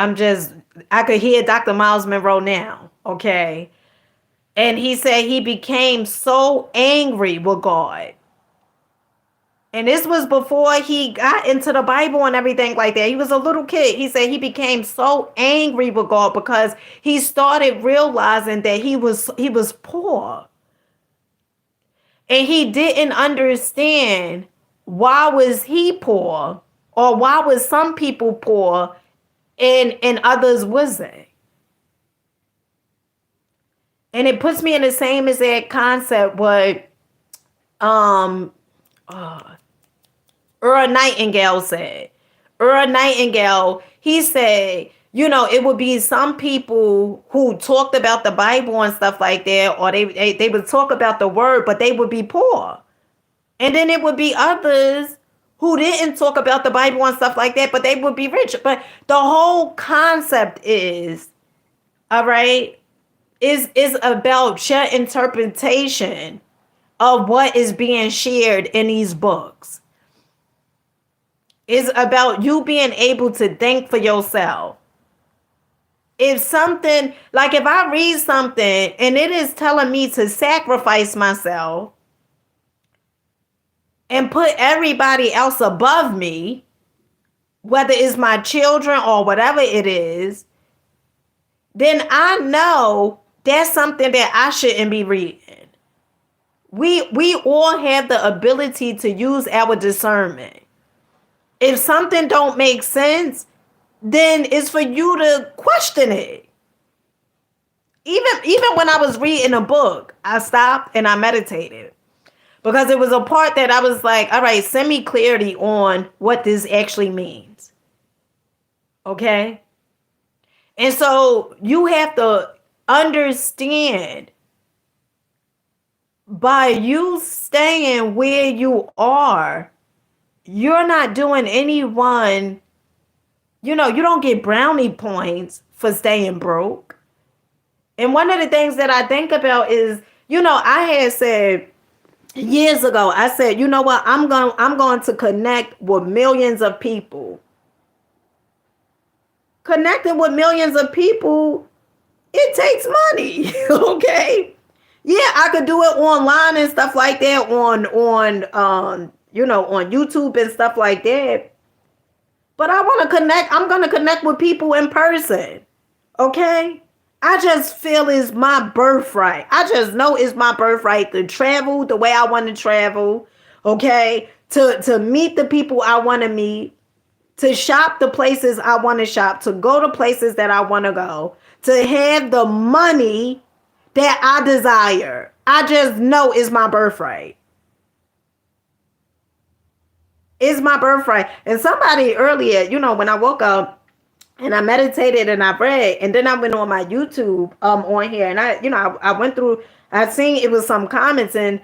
A: I could hear Dr. Myles Monroe now, okay? And he said he became so angry with God. And this was before he got into the Bible and everything like that. He was a little kid. He said he became so angry with God because he started realizing that he was poor. And he didn't understand why was he poor, or why was some people poor and others wasn't. And it puts me in the same exact concept what um Earl Nightingale said. Earl Nightingale, he said, it would be some people who talked about the Bible and stuff like that, or they would talk about the word, but they would be poor. And then it would be others who didn't talk about the Bible and stuff like that, but they would be rich. But the whole concept is, all right, is about your interpretation of what is being shared in these books. It's about you being able to think for yourself. If something, like if I read something and it is telling me to sacrifice myself and put everybody else above me, whether it's my children or whatever it is, then I know that's something that I shouldn't be reading. We all have the ability to use our discernment. If something don't make sense, then it's for you to question it. Even when I was reading a book, I stopped and I meditated. Because it was a part that I was like, all right, send me clarity on what this actually means. Okay? And so you have to understand, by you staying where you are, you're not doing anyone, you don't get brownie points for staying broke. And one of the things that I think about is, I had said years ago, I said, you know what, I'm going to connect with millions of people. Connecting with millions of people, it takes money. Okay? Yeah, I could do it online and stuff like that on YouTube and stuff like that. But I want to connect. I'm going to connect with people in person. Okay? I just feel it's my birthright. I just know it's my birthright to travel the way I want to travel. Okay? To meet the people I want to meet. To shop the places I want to shop. To go to places that I want to go. To have the money that I desire. I just know it's my birthright. It's my birthright. And somebody earlier, when I woke up and I meditated and I read, and then I went on my YouTube on here, and I went through, I seen it was some comments, and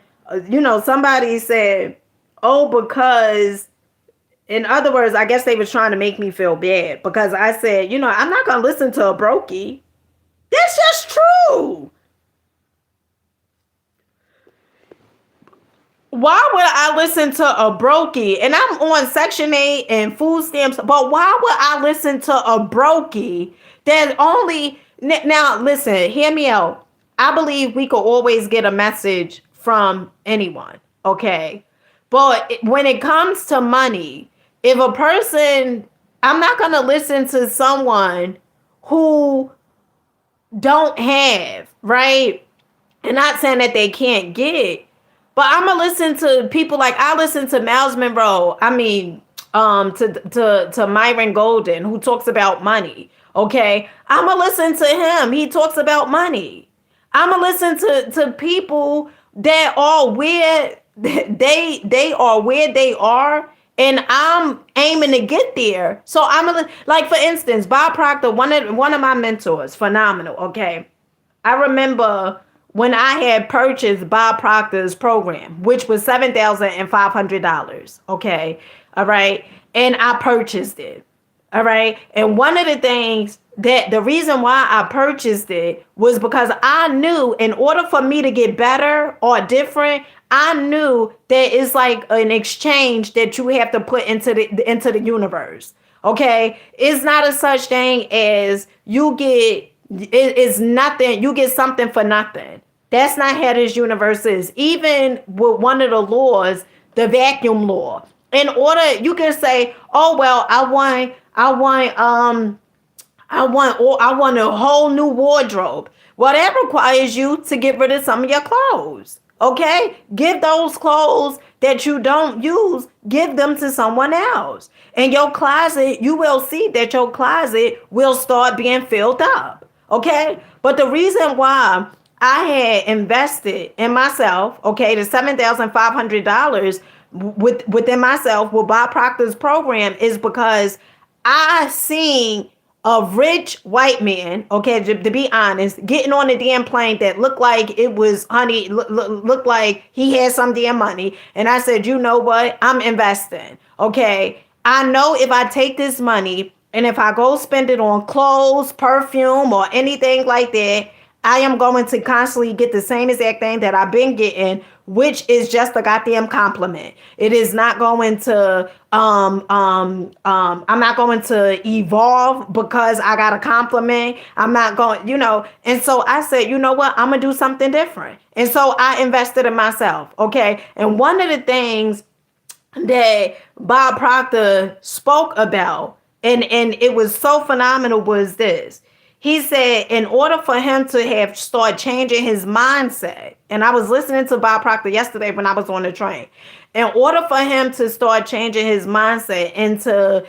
A: somebody said, oh, because, in other words, I guess they was trying to make me feel bad because I said, I'm not going to listen to a brokey. That's just true. Why would I listen to a brokey? And I'm on Section 8 and food stamps, but why would I listen to a brokey that only... Now, listen, hear me out. I believe we could always get a message from anyone, okay? But when it comes to money, if a person... I'm not going to listen to someone who don't have, right? And not saying that they can't get, but I'm gonna listen to people like I listen to Myles Monroe. I mean, to Myron Golden, who talks about money. Okay, I'm gonna listen to him. He talks about money. I'm gonna listen to people that are where they are where they are, and I'm aiming to get there. So I'm gonna, like, for instance, Bob Proctor, one of my mentors, phenomenal. Okay, I remember when I had purchased Bob Proctor's program, which was $7,500. Okay. All right. And I purchased it. All right. And one of the things that the reason why I purchased it was because I knew in order for me to get better or different, I knew that it's like an exchange that you have to put into the universe. Okay. It's not a such thing as it's nothing. You get something for nothing. That's not how this universe is. Even with one of the laws, the vacuum law. In order, you can say, "Oh well, I want a whole new wardrobe." Well, that requires you to get rid of some of your clothes. Okay, give those clothes that you don't use, give them to someone else. And your closet, you will see that your closet will start being filled up. Okay, but the reason why I had invested in myself, okay, the $7,500 within myself with Bob Proctor's program is because I seen a rich white man, okay, to be honest, getting on a damn plane that looked like it was honey, looked like he had some damn money. And I said, you know what? I'm investing, okay? I know if I take this money and if I go spend it on clothes, perfume, or anything like that, I am going to constantly get the same exact thing that I've been getting, which is just a goddamn compliment. It is not going to I'm not going to evolve because I got a compliment. I'm not going, and so I said, you know what? I'm gonna do something different. And so I invested in myself. Okay. And one of the things that Bob Proctor spoke about, and it was so phenomenal, was this. He said in order for him to have start changing his mindset, and I was listening to Bob Proctor yesterday when I was on the train. In order for him to start changing his mindset and to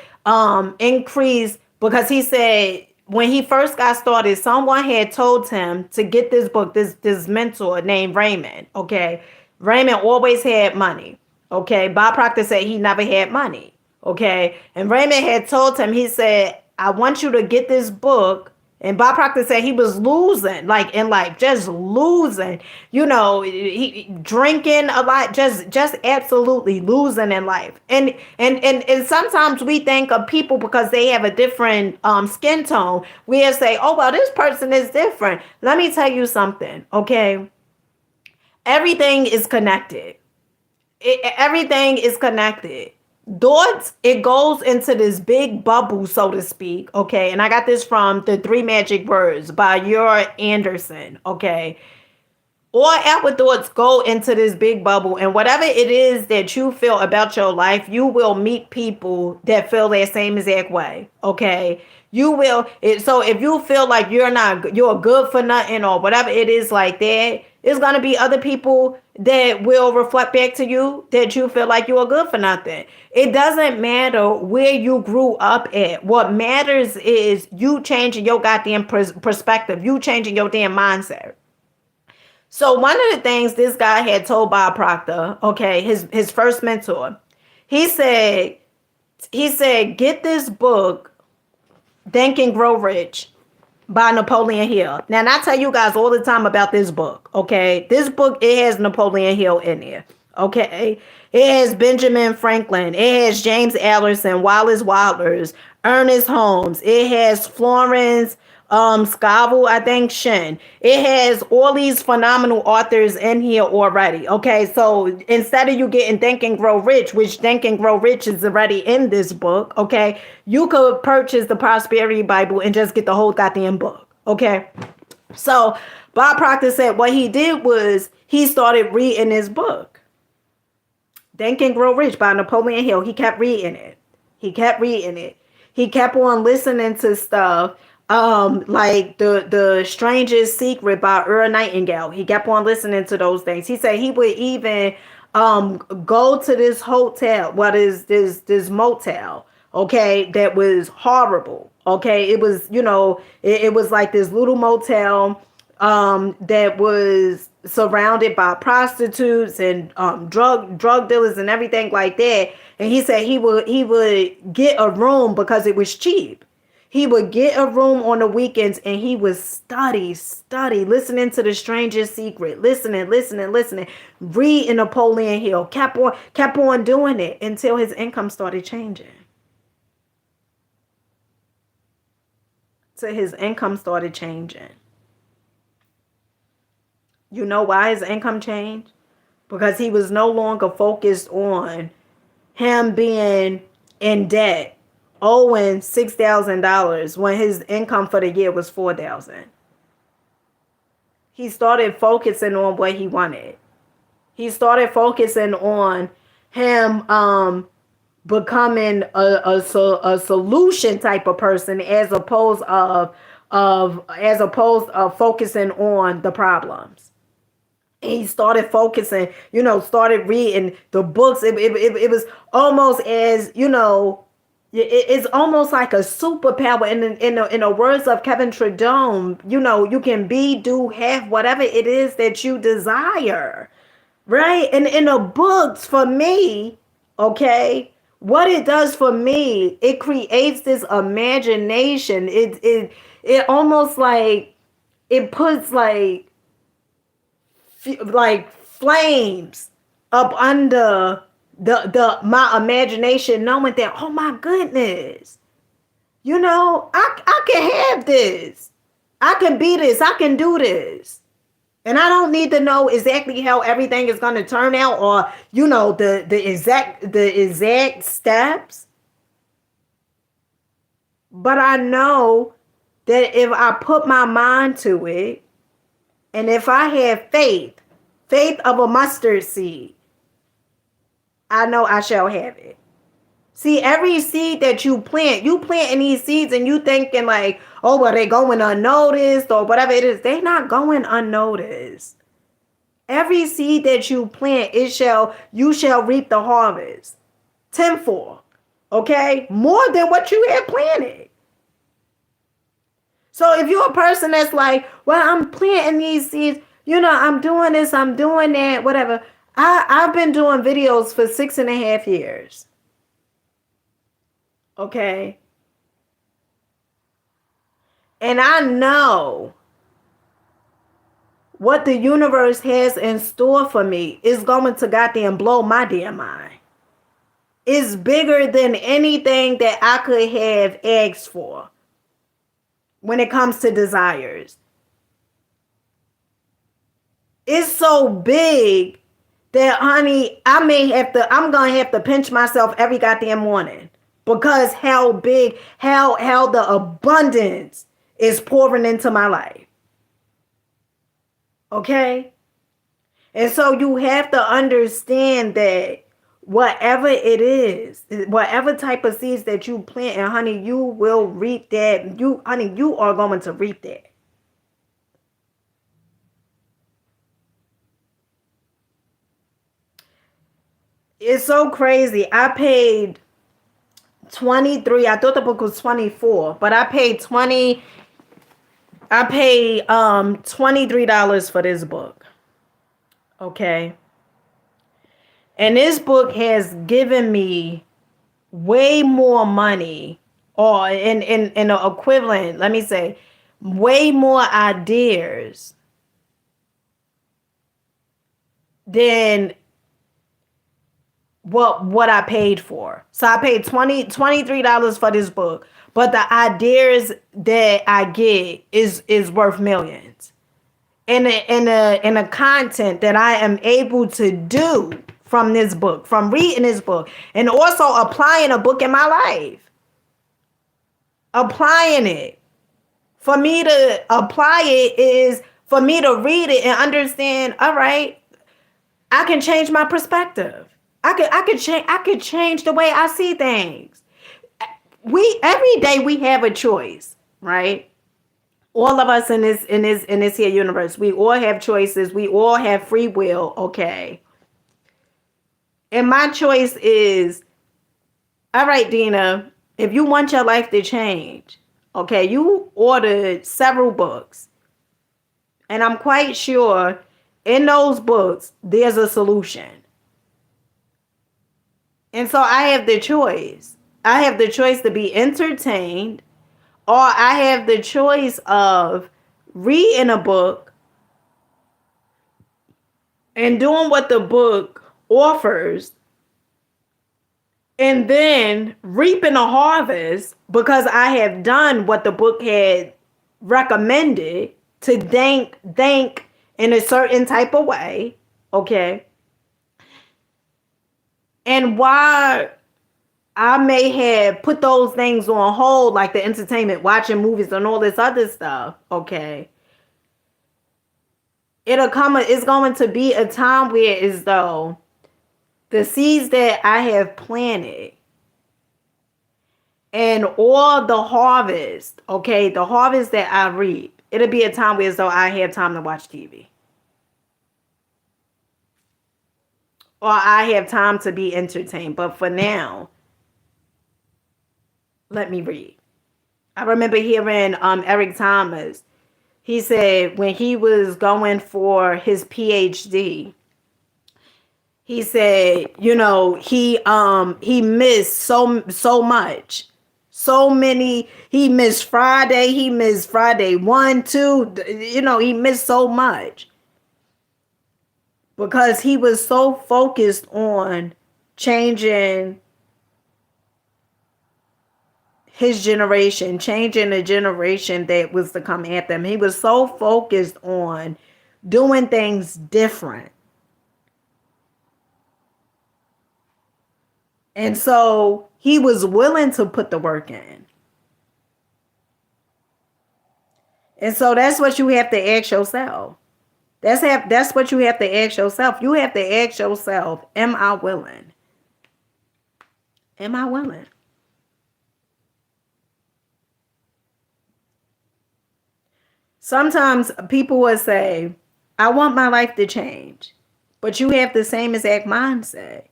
A: increase, because he said when he first got started, someone had told him to get this book, this mentor named Raymond. Okay. Raymond always had money. Okay. Bob Proctor said he never had money. Okay. And Raymond had told him, he said, I want you to get this book. And Bob Proctor said he was losing, like in life, just losing, he drinking a lot, just absolutely losing in life. And sometimes we think of people because they have a different skin tone. We say, oh, well, this person is different. Let me tell you something, okay? Everything is connected. Everything is connected. Thoughts, it goes into this big bubble, so to speak, okay? And I got this from The Three Magic Words by Yor Anderson, okay? All our thoughts go into this big bubble, and whatever it is that you feel about your life, you will meet people that feel that same exact way, okay? You will. So if you feel like you're good for nothing or whatever it is like that, it's going to be other people that will reflect back to you that you feel like you are good for nothing. It doesn't matter where you grew up at. What matters is you changing your goddamn perspective. You changing your damn mindset. So one of the things this guy had told Bob Proctor, okay, his first mentor, he said, get this book, Think and Grow Rich, by Napoleon Hill. Now, and I tell you guys all the time about this book, okay? This book, it has Napoleon Hill in there, okay? It has Benjamin Franklin. It has James Alderson, Wallace Watlers, Ernest Holmes. It has Florence Scovel, I think, Shen. It has all these phenomenal authors in here already. Okay, so instead of you getting Think and Grow Rich, which Think and Grow Rich is already in this book, okay, you could purchase the Prosperity Bible and just get the whole goddamn book. Okay, so Bob Proctor said what he did was he started reading this book, Think and Grow Rich by Napoleon Hill. He kept reading it. He kept reading it. He kept on listening to stuff like the Strangest Secret by Earl Nightingale. He kept on listening to those things. He said he would even go to this hotel, what is this motel, okay, that was horrible. Okay, it was, it was like this little motel that was surrounded by prostitutes and drug dealers and everything like that. And he said he would get a room because it was cheap. He would get a room on the weekends and he would study, listening to The Strangest Secret, listening, reading Napoleon Hill, kept on doing it until his income started changing. You know why his income changed? Because he was no longer focused on him being in debt, owing $6,000 when his income for the year was $4,000. He started focusing on what he wanted. He started focusing on him becoming a solution type of person as opposed of focusing on the problems. And he started focusing, started reading the books. It was almost as, It's almost like a superpower. In the words of Kevin Trudeau, you can be, do, have whatever it is that you desire, right? And in the books, for me, okay, what it does for me, it creates this imagination. It almost like it puts like flames up under the my imagination, knowing that, oh my goodness, I can have this, I can be this, I can do this. And I don't need to know exactly how everything is going to turn out, or the exact steps. But I know that if I put my mind to it, and if I have faith of a mustard seed, I know I shall have it. See, every seed that you planting these seeds, and you thinking like, oh, well, they going unnoticed or whatever it is. They not going unnoticed. Every seed that you plant, you shall reap the harvest. Tenfold. Okay? More than what you have planted. So if you're a person that's like, well, I'm planting these seeds, I'm doing this, I'm doing that, whatever. I've been doing videos for 6.5 years. Okay? And I know what the universe has in store for me is going to goddamn blow my damn mind. It's bigger than anything that I could have asked for when it comes to desires. It's so big that, honey, I'm going to have to pinch myself every goddamn morning, because how big, how the abundance is pouring into my life. Okay? And so you have to understand that whatever it is, whatever type of seeds that you plant, and honey, you will reap that. You are going to reap that. It's so crazy. I paid 23. I thought the book was 24, but I paid $23 for this book. Okay. And this book has given me way more money, or in the equivalent, let me say, way more ideas than what I paid for. So I paid $23 for this book, but the ideas that I get is worth millions. And the content that I am able to do from this book, from reading this book, and also applying a book in my life. Applying it. For me to apply it is for me to read it and understand, all right, I can change my perspective. I could change the way I see things. Every day we have a choice, right? All of us in this here universe, we all have choices. We all have free will, okay? And my choice is, all right, Dina, if you want your life to change, okay, you ordered several books. And I'm quite sure in those books, there's a solution. And so I have the choice. I have the choice to be entertained, or I have the choice of reading a book and doing what the book offers, and then reaping a harvest because I have done what the book had recommended, to think in a certain type of way, okay? And why I may have put those things on hold, like the entertainment, watching movies and all this other stuff, okay? It's going to be a time where, as though the seeds that I have planted and all the harvest, okay, the harvest that I reap, it'll be a time where, as though I have time to watch TV. Or I have time to be entertained. But for now, Let me read. I remember hearing Eric Thomas. He said when he was going for his PhD, he said, he missed so much. So many, he missed Friday, he missed Friday 1, 2, he missed so much because he was so focused on changing his generation, changing the generation that was to come after him. He was so focused on doing things different. And so he was willing to put the work in. And so that's what you have to ask yourself. That's what you have to ask yourself. You have to ask yourself, am I willing? Am I willing? Sometimes people will say, I want my life to change. But you have the same exact mindset.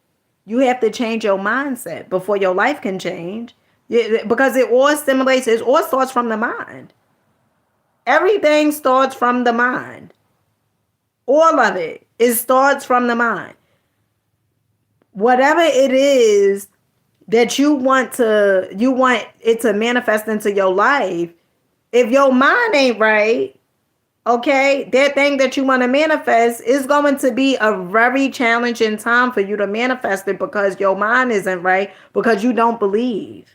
A: You have to change your mindset before your life can change. Because it all starts from the mind. Everything starts from the mind. All of it. It starts from the mind. Whatever it is that you want it to manifest into your life, if your mind ain't right, okay, that thing that you want to manifest is going to be a very challenging time for you to manifest it because your mind isn't right, because you don't believe.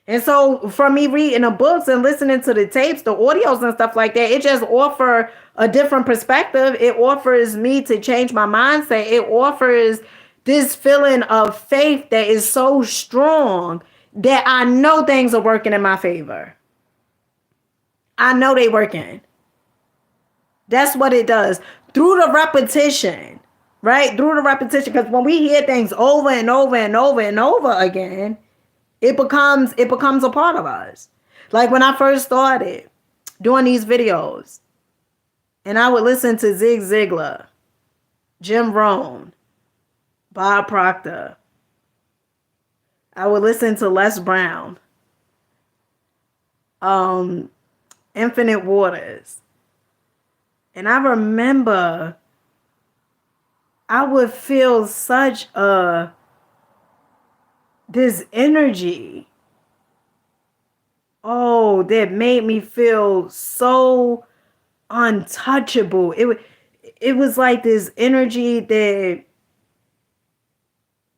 A: And so from me reading the books and listening to the tapes, the audios and stuff like that, it just offers a different perspective. It offers me to change my mindset. It offers this feeling of faith that is so strong that I know things are working in my favor. I know they working. That's what it does. Through the repetition, right? Through the repetition. Because when we hear things over and over and over and over again, it becomes a part of us. Like when I first started doing these videos, and I would listen to Zig Ziglar, Jim Rohn, Bob Proctor. I would listen to Les Brown, Infinite Waters. And I remember I would feel such this energy. Oh, that made me feel so untouchable. It was like this energy that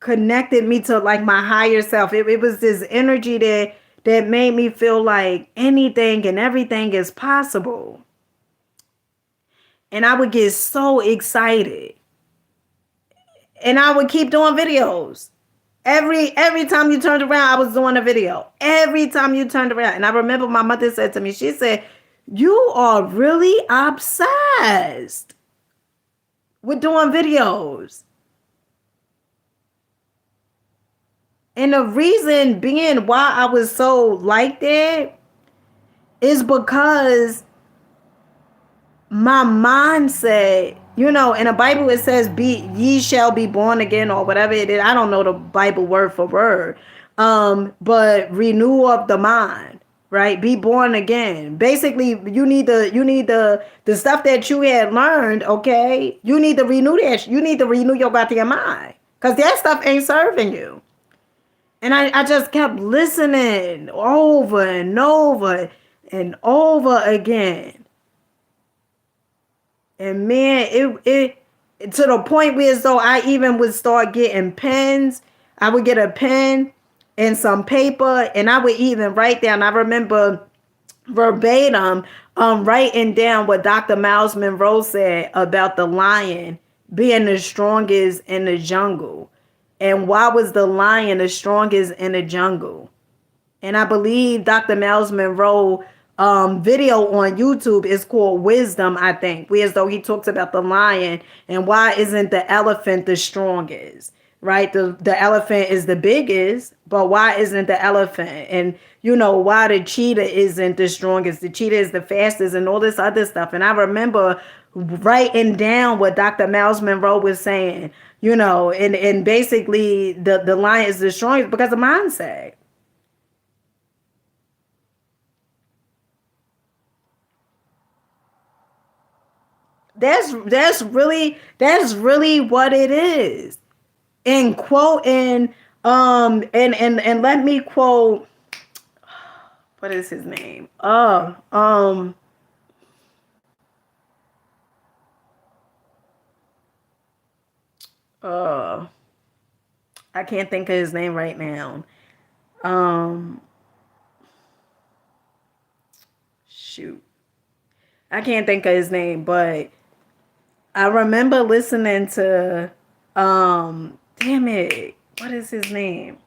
A: connected me to like my higher self. It was this energy that made me feel like anything and everything is possible. And I would get so excited. And I would keep doing videos. Every time you turned around, I was doing a video. Every time you turned around. And I remember my mother said to me, she said, you are really obsessed with doing videos. And the reason being why I was so like that is because my mindset, in the Bible it says, ye shall be born again, or whatever it is. I don't know the Bible word for word. But renew of the mind, right? Be born again. Basically, you need the stuff that you had learned, okay? You need to renew that. You need to renew your goddamn mind. Because that stuff ain't serving you. And I just kept listening over and over and over again. And man, it to the point where as though I even would start getting pens. I would get a pen and some paper, and I would even write down. I remember verbatim writing down what Dr. Myles Monroe said about the lion being the strongest in the jungle. And why was the lion the strongest in the jungle? And I believe Dr. Myles Monroe video on YouTube is called Wisdom, I think. Whereas though he talks about the lion and why isn't the elephant the strongest, right? The elephant is the biggest, but why isn't the elephant? And why the cheetah isn't the strongest? The cheetah is the fastest and all this other stuff. And I remember writing down what Dr. Myles Monroe was saying, and basically the lion is the strongest because of mindset. That's really what it is. And quoting and let me quote, what is his name? Uh I can't think of his name right now. Um Shoot. I can't think of his name, but I remember listening to damn it. What is his name?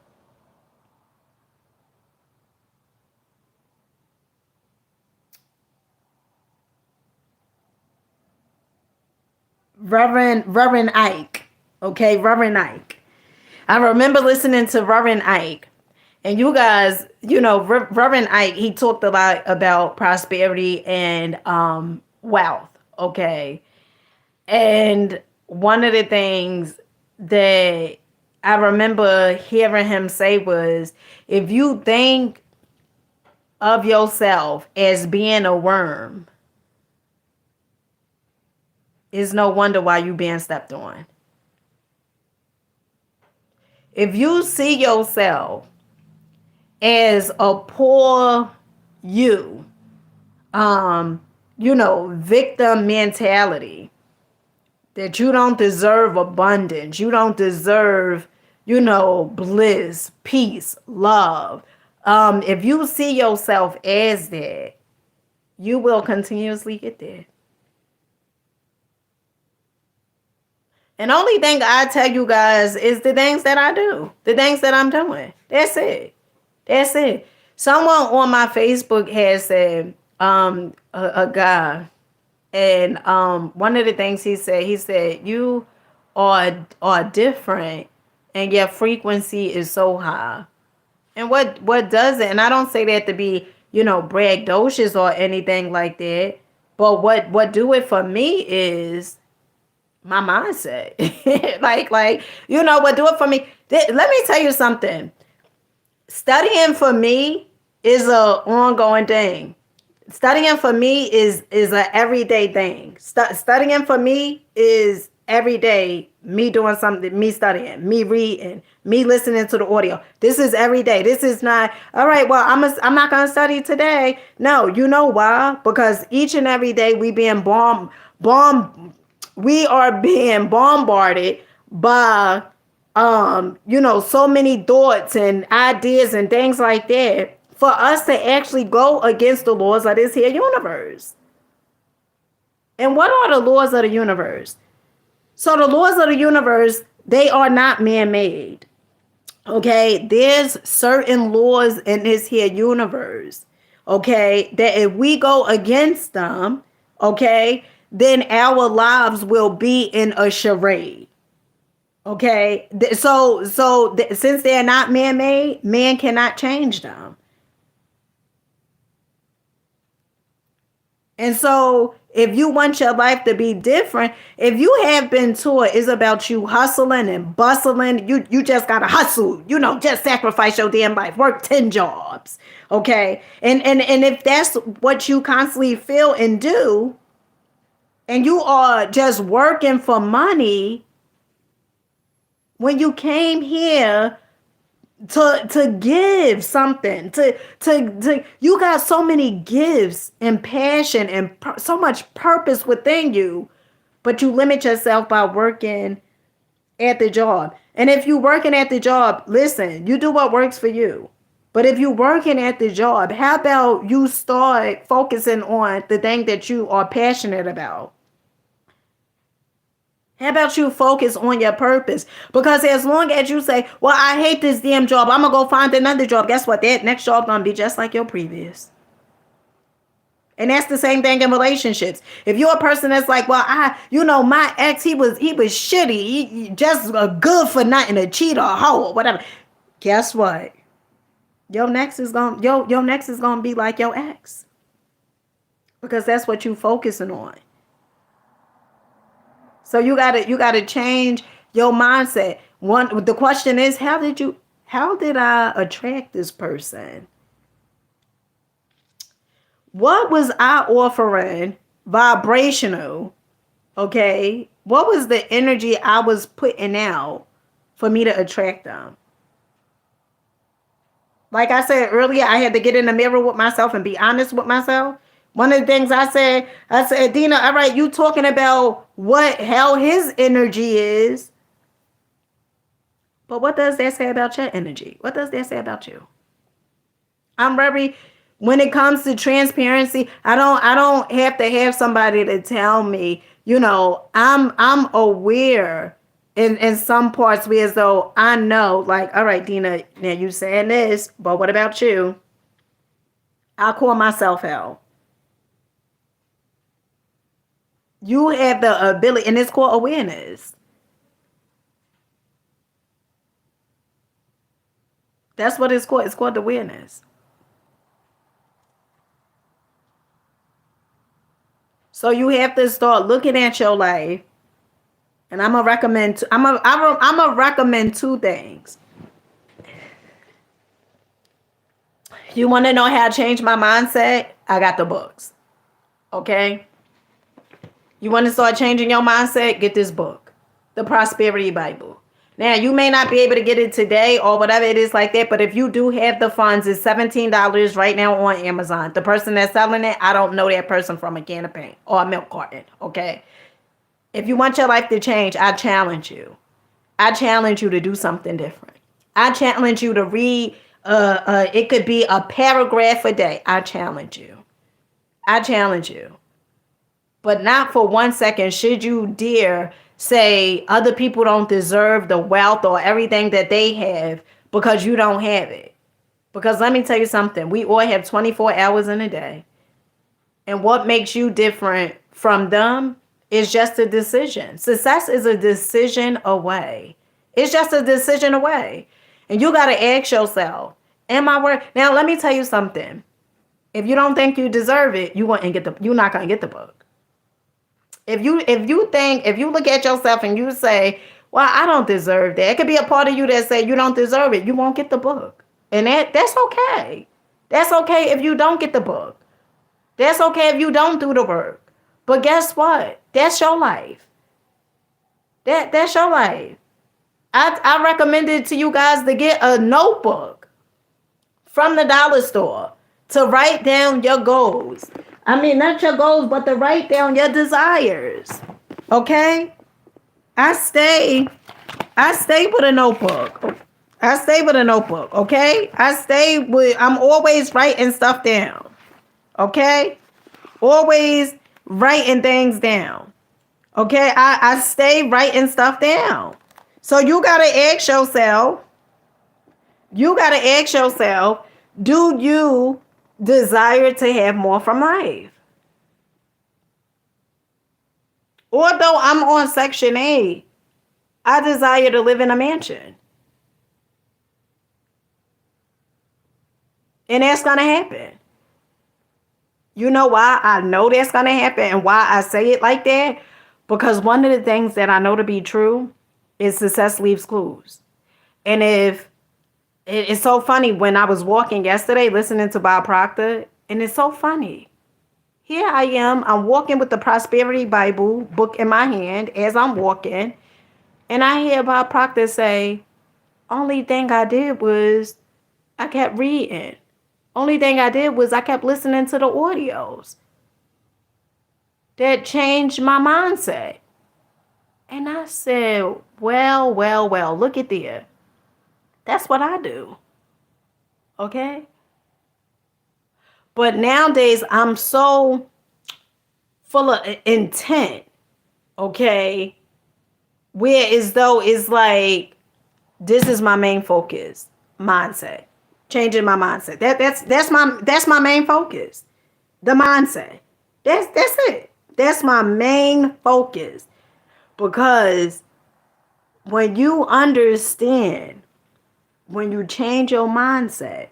A: Reverend Ike. Okay, Reverend Ike. I remember listening to Reverend Ike. And you guys, Reverend Ike, he talked a lot about prosperity and wealth. Okay. And one of the things that I remember hearing him say was, if you think of yourself as being a worm, it's no wonder why you being stepped on. If you see yourself as a poor you, victim mentality, that you don't deserve abundance, you don't deserve, bliss, peace, love. If you see yourself as that, you will continuously get there. And only thing I tell you guys is the things that I do, the things that I'm doing. That's it. That's it. Someone on my Facebook has said, a guy, and one of the things he said, you are different, and your frequency is so high. And what does it? And I don't say that to be, braggadocious or anything like that. But what do it for me is my mindset. What do it for me? Let me tell you something. Studying for me is a ongoing thing. Studying for me is a everyday thing. Studying for me is every day. Me doing something, me studying, me reading, me listening to the audio. This is every day. This is not all right. Well, I'm not gonna study today. No, you know why? Because each and every day we are being bombarded by so many thoughts and ideas and things like that, for us to actually go against the laws of this here universe. And what are the laws of the universe? So the laws of the universe, they are not man-made. Okay, there's certain laws in this here universe, okay, that if we go against them, okay, then our lives will be in a charade. Okay, since they're not man-made, man cannot change them. And so if you want your life to be different, if you have been taught it's about you hustling and bustling, you just gotta hustle, just sacrifice your damn life, work 10 jobs. Okay. And if that's what you constantly feel and do, and you are just working for money, when you came here to give something, to you got so many gifts and passion and so much purpose within you, but you limit yourself by working at the job. And if you working at the job, listen, you do what works for you. But if you working at the job, how about you start focusing on the thing that you are passionate about? How about you focus on your purpose? Because as long as you say, well, I hate this damn job, I'm going to go find another job. Guess what? That next job going to be just like your previous. And that's the same thing in relationships. If you're a person that's like, well, my ex, he was shitty. He just a good for nothing, a cheater, a hoe, or whatever. Guess what? Your next is going to be like your ex. Because that's what you focusing on. So you gotta change your mindset. The question is, how did I attract this person? What was I offering vibrational Okay? What was the energy I was putting out for me to attract them? Like I said earlier, I had to get in the mirror with myself and be honest with myself. One of the things I said, Dina, all right, you talking about how his energy is, but what does that say about your energy? What does that say about you? I'm very, when it comes to transparency, I don't have to have somebody to tell me, I'm aware in some parts where as though I know, like, all right, Dina, now you saying this, but what about you? I'll call myself out. You have the ability, and it's called awareness. That's what it's called. It's called awareness. So you have to start looking at your life, and I'm gonna recommend. I'm gonna recommend two things. You want to know how to change my mindset? I got the books. Okay. You want to start changing your mindset? Get this book, The Prosperity Bible. Now, you may not be able to get it today or whatever it is like that, but if you do have the funds, it's $17 right now on Amazon. The person that's selling it, I don't know that person from a can of paint or a milk carton, okay? If you want your life to change, I challenge you. I challenge you to do something different. I challenge you to read, it could be a paragraph a day. I challenge you. I challenge you. But not for 1 second should you dare say other people don't deserve the wealth or everything that they have because you don't have it. Because let me tell you something. We all have 24 hours in a day. And what makes you different from them is just a decision. Success is a decision away. It's just a decision away. And you got to ask yourself, am I worth? Now, let me tell you something. If you don't think you deserve it, you're not going to get the book. If you look at yourself and you say, well, I don't deserve that. It could be a part of you that say you don't deserve it. You won't get the book. And that's okay. That's okay if you don't get the book. That's okay if you don't do the work. But guess what? That's your life. That's your life. I recommended to you guys to get a notebook from the dollar store to write down your goals. I mean, not your goals, but to write down your desires. Okay? I stay with a notebook. Okay? I'm always writing stuff down. Okay? Always writing things down. Okay? I stay writing stuff down. So you got to ask yourself, do you desire to have more from life? Although I'm on Section 8, I desire to live in a mansion. And that's going to happen. You know why I know that's going to happen and why I say it like that? Because one of the things that I know to be true is success leaves clues. And if it's so funny, when I was walking yesterday listening to Bob Proctor, and it's so funny. Here I am. I'm walking with the Prosperity Bible book in my hand as I'm walking. And I hear Bob Proctor say, only thing I did was I kept reading. Only thing I did was I kept listening to the audios. That changed my mindset. And I said, well, look at there. That's what I do. Okay? But nowadays, I'm so full of intent, okay? Where as though it's like, this is my main focus, mindset. Changing my mindset. That's my main focus. The mindset. That's it. That's my main focus. Because when you understand, when you change your mindset,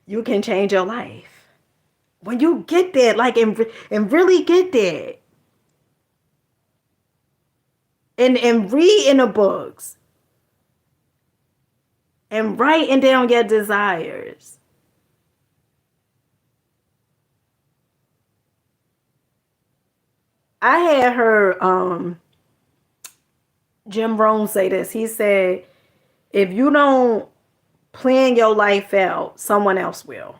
A: you can change your life. When you get there, like, and really get there, and read in the books, and writing down your desires. I had heard Jim Rohn say this. He said, if you don't plan your life out, someone else will.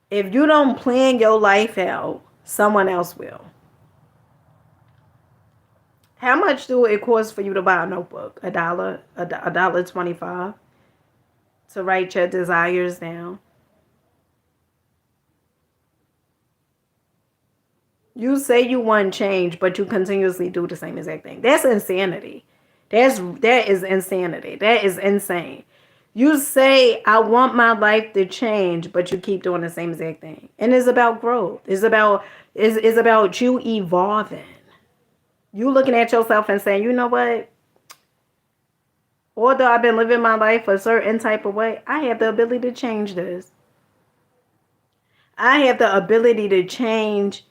A: If you don't plan your life out, someone else will. How much do it cost for you to buy a notebook? $1, $1.25 to write your desires down. You say you want change, but you continuously do the same exact thing. That's insanity. That is insanity. That is insane. You say I want my life to change, but you keep doing the same exact thing. And it's about growth. It's about you evolving. You looking at yourself and saying, you know what? Although I've been living my life a certain type of way, I have the ability to change this. I have the ability to change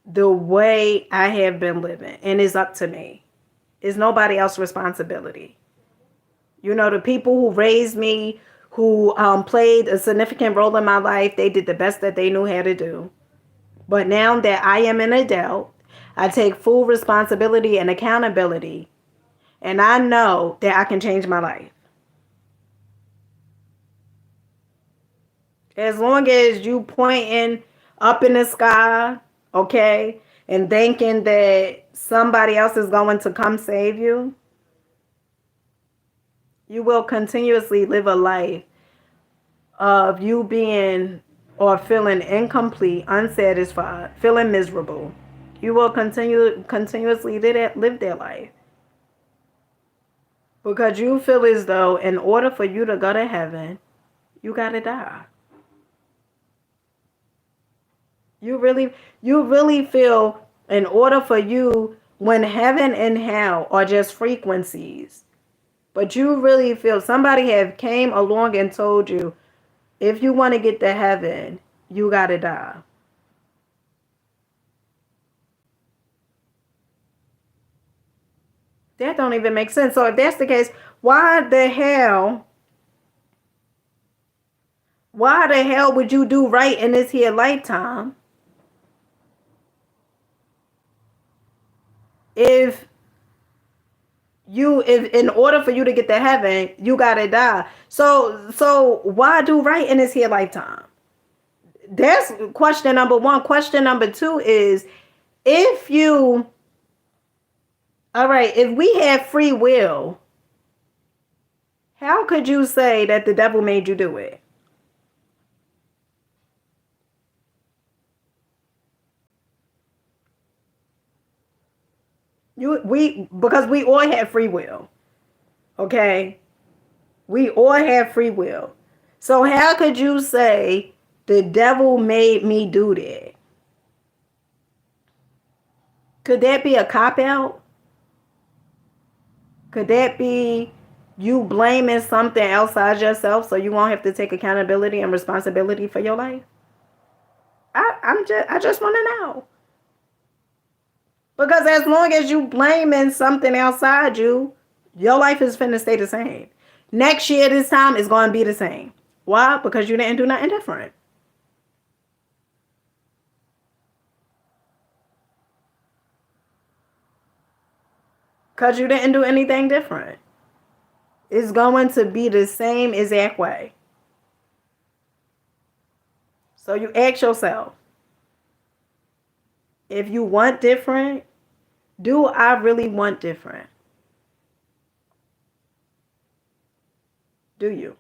A: the way I have been living. And it's up to me. It's nobody else's responsibility. You know, the people who raised me, who played a significant role in my life, they did the best that they knew how to do. But now that I am an adult, I take full responsibility and accountability. And I know that I can change my life. As long as you pointing up in the sky, okay, and thinking that somebody else is going to come save you, you will continuously live a life of you being or feeling incomplete, unsatisfied, feeling miserable. You will continuously live that life. Because you feel as though in order for you to go to heaven, you gotta die. You really feel in order for you, when heaven and hell are just frequencies, but you really feel somebody have came along and told you, if you want to get to heaven, you gotta die. That don't even make sense. So if that's the case, why the hell would you do right in this here lifetime if in order for you to get to heaven, you gotta die? So why do right in this here lifetime? That's question number one. Question number two is, if you, all right, if we have free will, how could you say that the devil made you do it? Because we all have free will. Okay? We all have free will. So how could you say the devil made me do that? Could that be a cop-out? Could that be you blaming something outside yourself so you won't have to take accountability and responsibility for your life? I just want to know. Because as long as you blaming something outside you, your life is finna stay the same. Next year, this time, is going to be the same. Why? Because you didn't do nothing different. Because you didn't do anything different. It's going to be the same exact way. So you ask yourself, if you want different, do I really want different? Do you?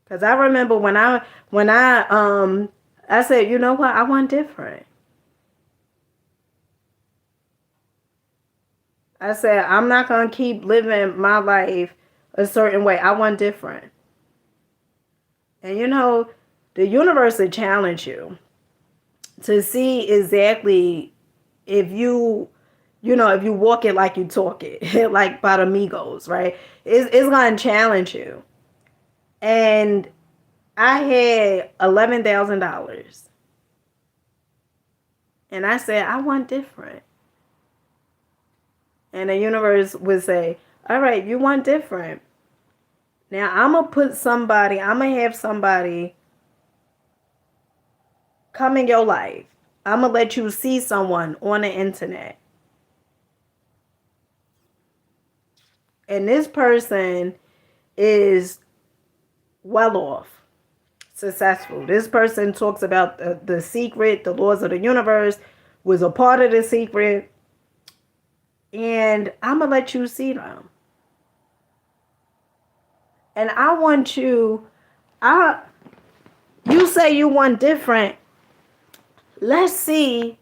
A: Because I remember when I said, you know what, I want different. I said, I'm not going to keep living my life a certain way. I want different. And you know, the universe will challenge you to see exactly if you walk it like you talk it, like by the Migos, right? It's going to challenge you. And I had $11,000. And I said, I want different. And the universe would say, All right, you want different. Now I'm going to have somebody come in your life. I'm going to let you see someone on the internet. And this person is well off, successful. This person talks about the secret, the laws of the universe, was a part of the secret. And I'm going to let you see them. And I want you say you want different. Let's see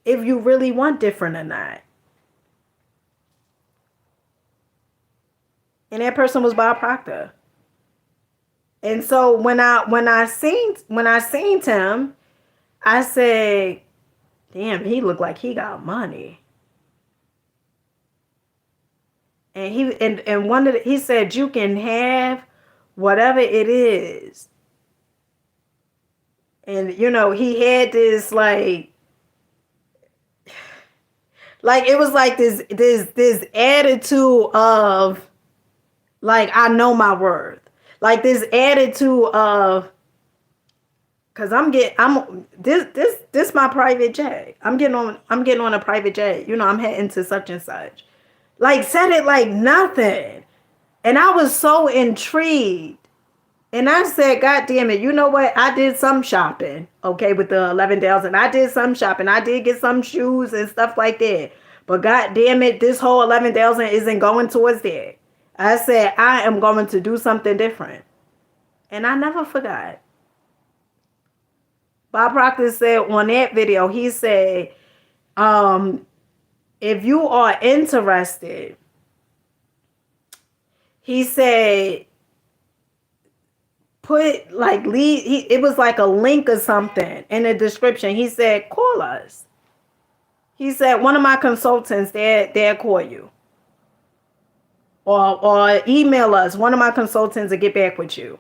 A: if you really want different or not. And that person was Bob Proctor. And so when I seen him, I said, damn, he looked like he got money. And he said, you can have whatever it is. And he had this like it was like this attitude of like, I know my worth. Like this attitude of, cause this my private jet. I'm getting on a private jet. I'm heading to such and such. Like said it like nothing. And I was so intrigued. And I said, God damn it, you know what? I did some shopping, okay, with the 11,000. I did some shopping. I did get some shoes and stuff like that. But God damn it, this whole 11,000 isn't going towards that. I said, I am going to do something different. And I never forgot. Bob Proctor said on that video, he said, if you are interested, he said, put like it was like a link or something in the description. He said, call us. He said, one of my consultants, they'll call you. Or email us. One of my consultants will get back with you.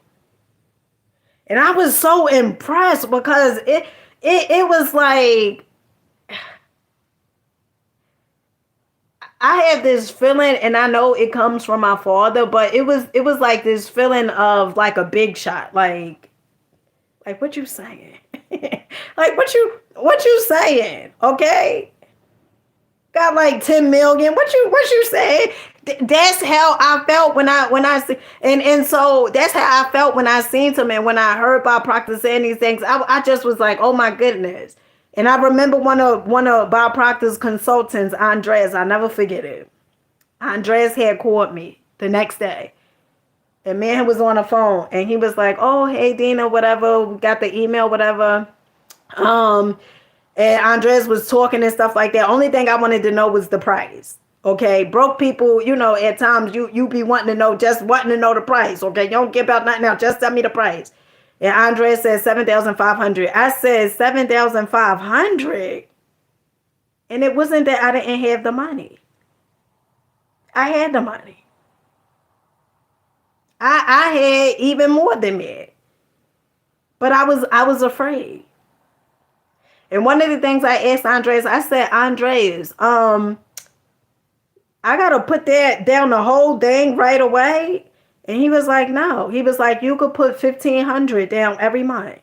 A: And I was so impressed because it was like, I have this feeling, and I know it comes from my father, but it was like this feeling of like a big shot. Like what you saying? Like what you saying? Okay. Got like 10 million. What you saying? That's how I felt when I see, and so that's how I felt when I seen him, and when I heard Bob Proctor saying these things, I just was like, oh my goodness. And I remember one of Bob Proctor's consultants, Andres, I never forget it. Andres had called me the next day. And man was on the phone, and he was like, oh, hey Dina, whatever, we got the email, whatever. And Andres was talking and stuff like that. Only thing I wanted to know was the price. Okay, broke people, at times you be wanting to know the price. Okay, you don't give about nothing now. Just tell me the price. And Andre said 7,500. I said 7,500. And it wasn't that I didn't have the money. I had the money. I had even more than that. But I was afraid. And one of the things I asked Andres, I said, Andres, I gotta put that down the whole thing right away. And he was like, no. He was like, you could put 1,500 down every month.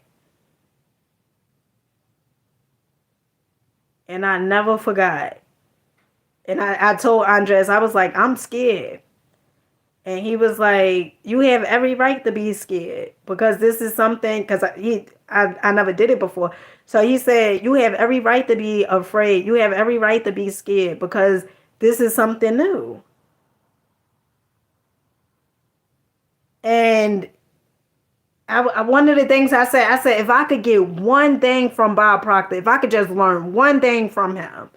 A: And I never forgot. And I told Andres, I was like, I'm scared. And he was like, you have every right to be scared, because this is something, because I never did it before. So he said, you have every right to be afraid. You have every right to be scared, because this is something new. And one of the things I said, if I could get one thing from Bob Proctor, if I could just learn one thing from him,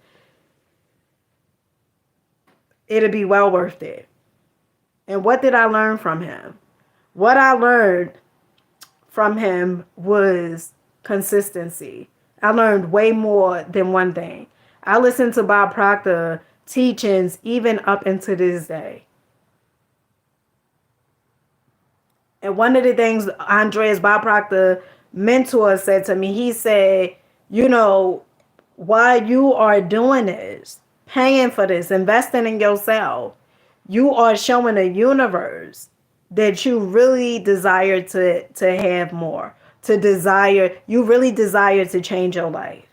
A: it'd be well worth it. And what did I learn from him? What I learned from him was consistency. I learned way more than one thing. I listened to Bob Proctor teachings even up into this day. And one of the things Andre's Bob Proctor mentor said to me, he said, while you are doing this, paying for this, investing in yourself, you are showing the universe that you really desire to have more, you really desire to change your life.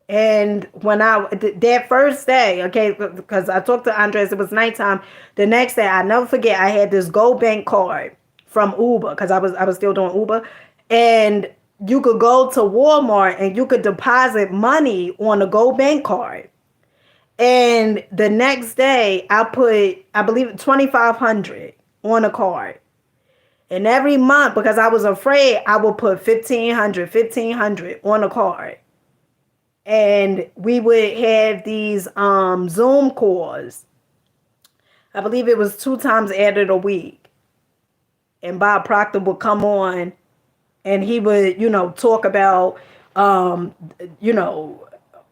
A: And when that first day, okay, because I talked to Andres, it was nighttime. The next day, I never forget, I had this Go Bank card from Uber, because I was still doing Uber, and you could go to Walmart and you could deposit money on a Go Bank card. And the next day, I put, I believe, 2,500 on a card. And every month, because I was afraid, I would put 1,500 on a card. And we would have these Zoom calls. I believe it was 2 times added a week. And Bob Proctor would come on and he would, talk about,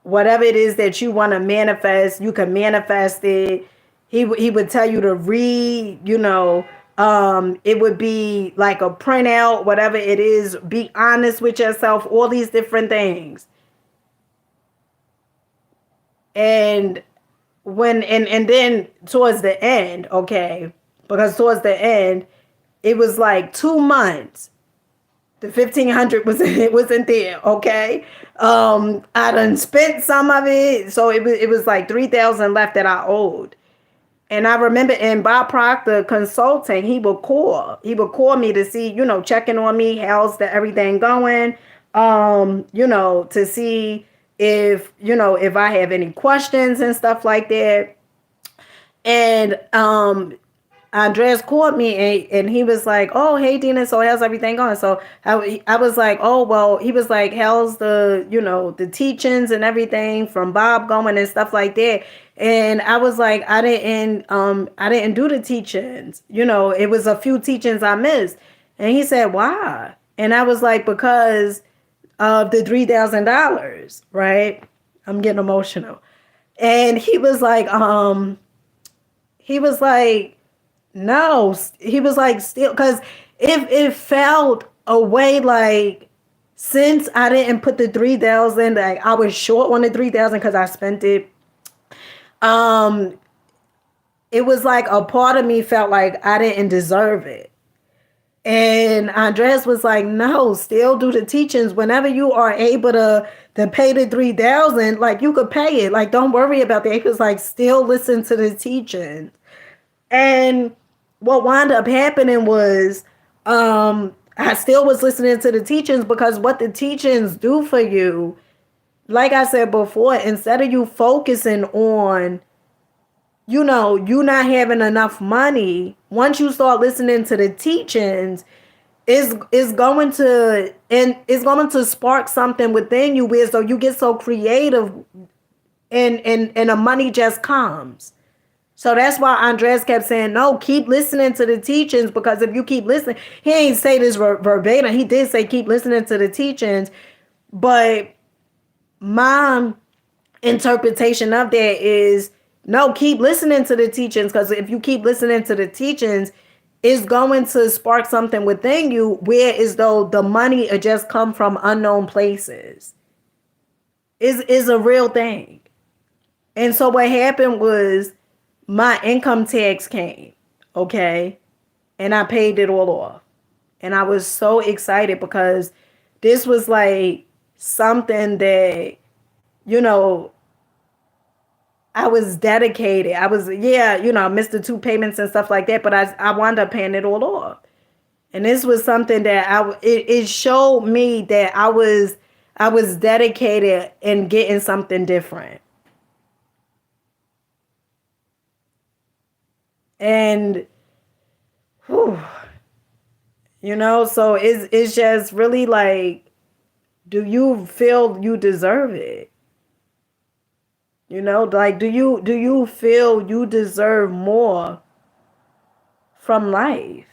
A: whatever it is that you want to manifest, you can manifest it. He would tell you to read, it would be like a printout, whatever it is, be honest with yourself, all these different things. And and then towards the end, okay, because towards the end, it was like 2 months. The 1,500 wasn't there, okay. I done spent some of it, so it was like 3,000 left that I owed. And I remember in Bob Proctor Consulting, he would call me to see, checking on me, how's everything going, to see if I have any questions and stuff like that. And Andres called me and he was like, oh, hey, Dina, so how's everything going? So I was like, oh, well, he was like, how's the, the teachings and everything from Bob going and stuff like that. And I was like, I didn't do the teachings. It was a few teachings I missed. And he said, why? And I was like, because of the $3,000, right? I'm getting emotional. And he was like, no, he was like, still, because it felt a way like, since I didn't put the 3,000, like I was short on the 3,000 because I spent it. It was like a part of me felt like I didn't deserve it. And Andres was like, no, still do the teachings. Whenever you are able to pay the 3,000, like you could pay it. Like, don't worry about that. He was like, still listen to the teachings. And what wound up happening was, I still was listening to the teachings, because what the teachings do for you, like I said before, instead of you focusing on, you not having enough money, once you start listening to the teachings, it's going to spark something within you where so you get so creative and the money just comes. So that's why Andres kept saying, no, keep listening to the teachings, because if you keep listening, he ain't say this verbatim. He did say keep listening to the teachings, but my interpretation of that is, no, keep listening to the teachings, because if you keep listening to the teachings, it's going to spark something within you where as though the money will just come from unknown places. Is a real thing. And so what happened was my income tax came, okay? And I paid it all off. And I was so excited because this was like something that, I was dedicated. I was, I missed the 2 payments and stuff like that, but I wound up paying it all off. And this was something that it showed me that I was dedicated in getting something different. And, whew, so it's just really like, do you feel you deserve it? Like, do you feel you deserve more from life?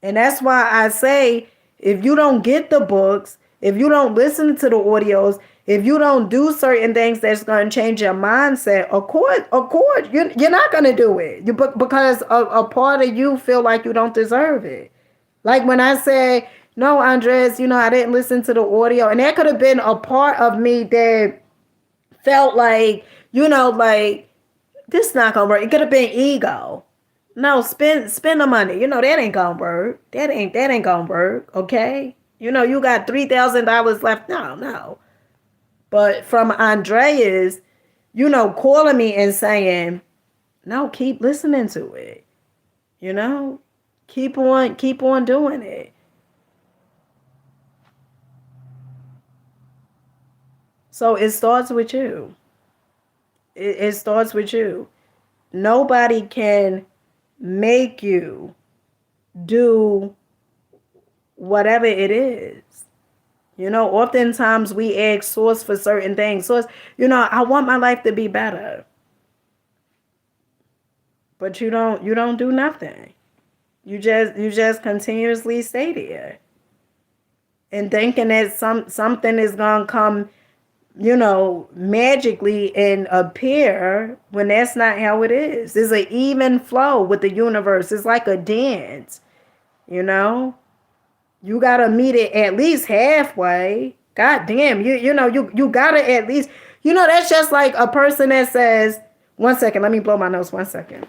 A: And that's why I say, if you don't get the books, if you don't listen to the audios, if you don't do certain things that's going to change your mindset, of course, you're not going to do it. Because a part of you feel like you don't deserve it. Like when I say, no, Andres, I didn't listen to the audio. And that could have been a part of me that felt like, like this not gonna work. It could have been ego. No, spend the money. That ain't gonna work. That ain't gonna work. Okay. You got $3,000 left. No, no. But from Andreas, calling me and saying, no, keep listening to it. Keep on doing it. So it starts with you. It starts with you. Nobody can make you do whatever it is. Oftentimes we ask source for certain things. Source, I want my life to be better. But you don't do nothing. You just continuously stay there. And thinking that something is gonna come, magically and appear when that's not how it is. There's an even flow with the universe. It's like a dance, You gotta meet it at least halfway. God damn, you gotta at least, that's just like a person that says, 1 second, let me blow my nose 1 second.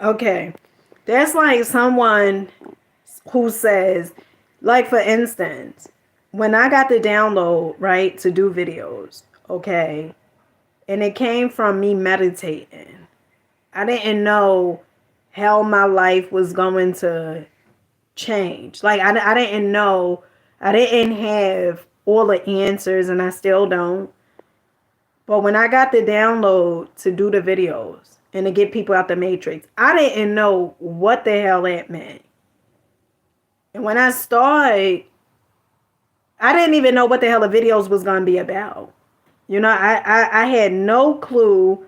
A: Okay. That's like someone who says, like for instance, when I got the download, right, to do videos, okay, and it came from me meditating. I didn't know how my life was going to change. Like I didn't know, I didn't have all the answers, and I still don't. But when I got the download to do the videos and to get people out the matrix, I didn't know what the hell that meant. And when I started, I didn't even know what the hell the videos was going to be about. I had no clue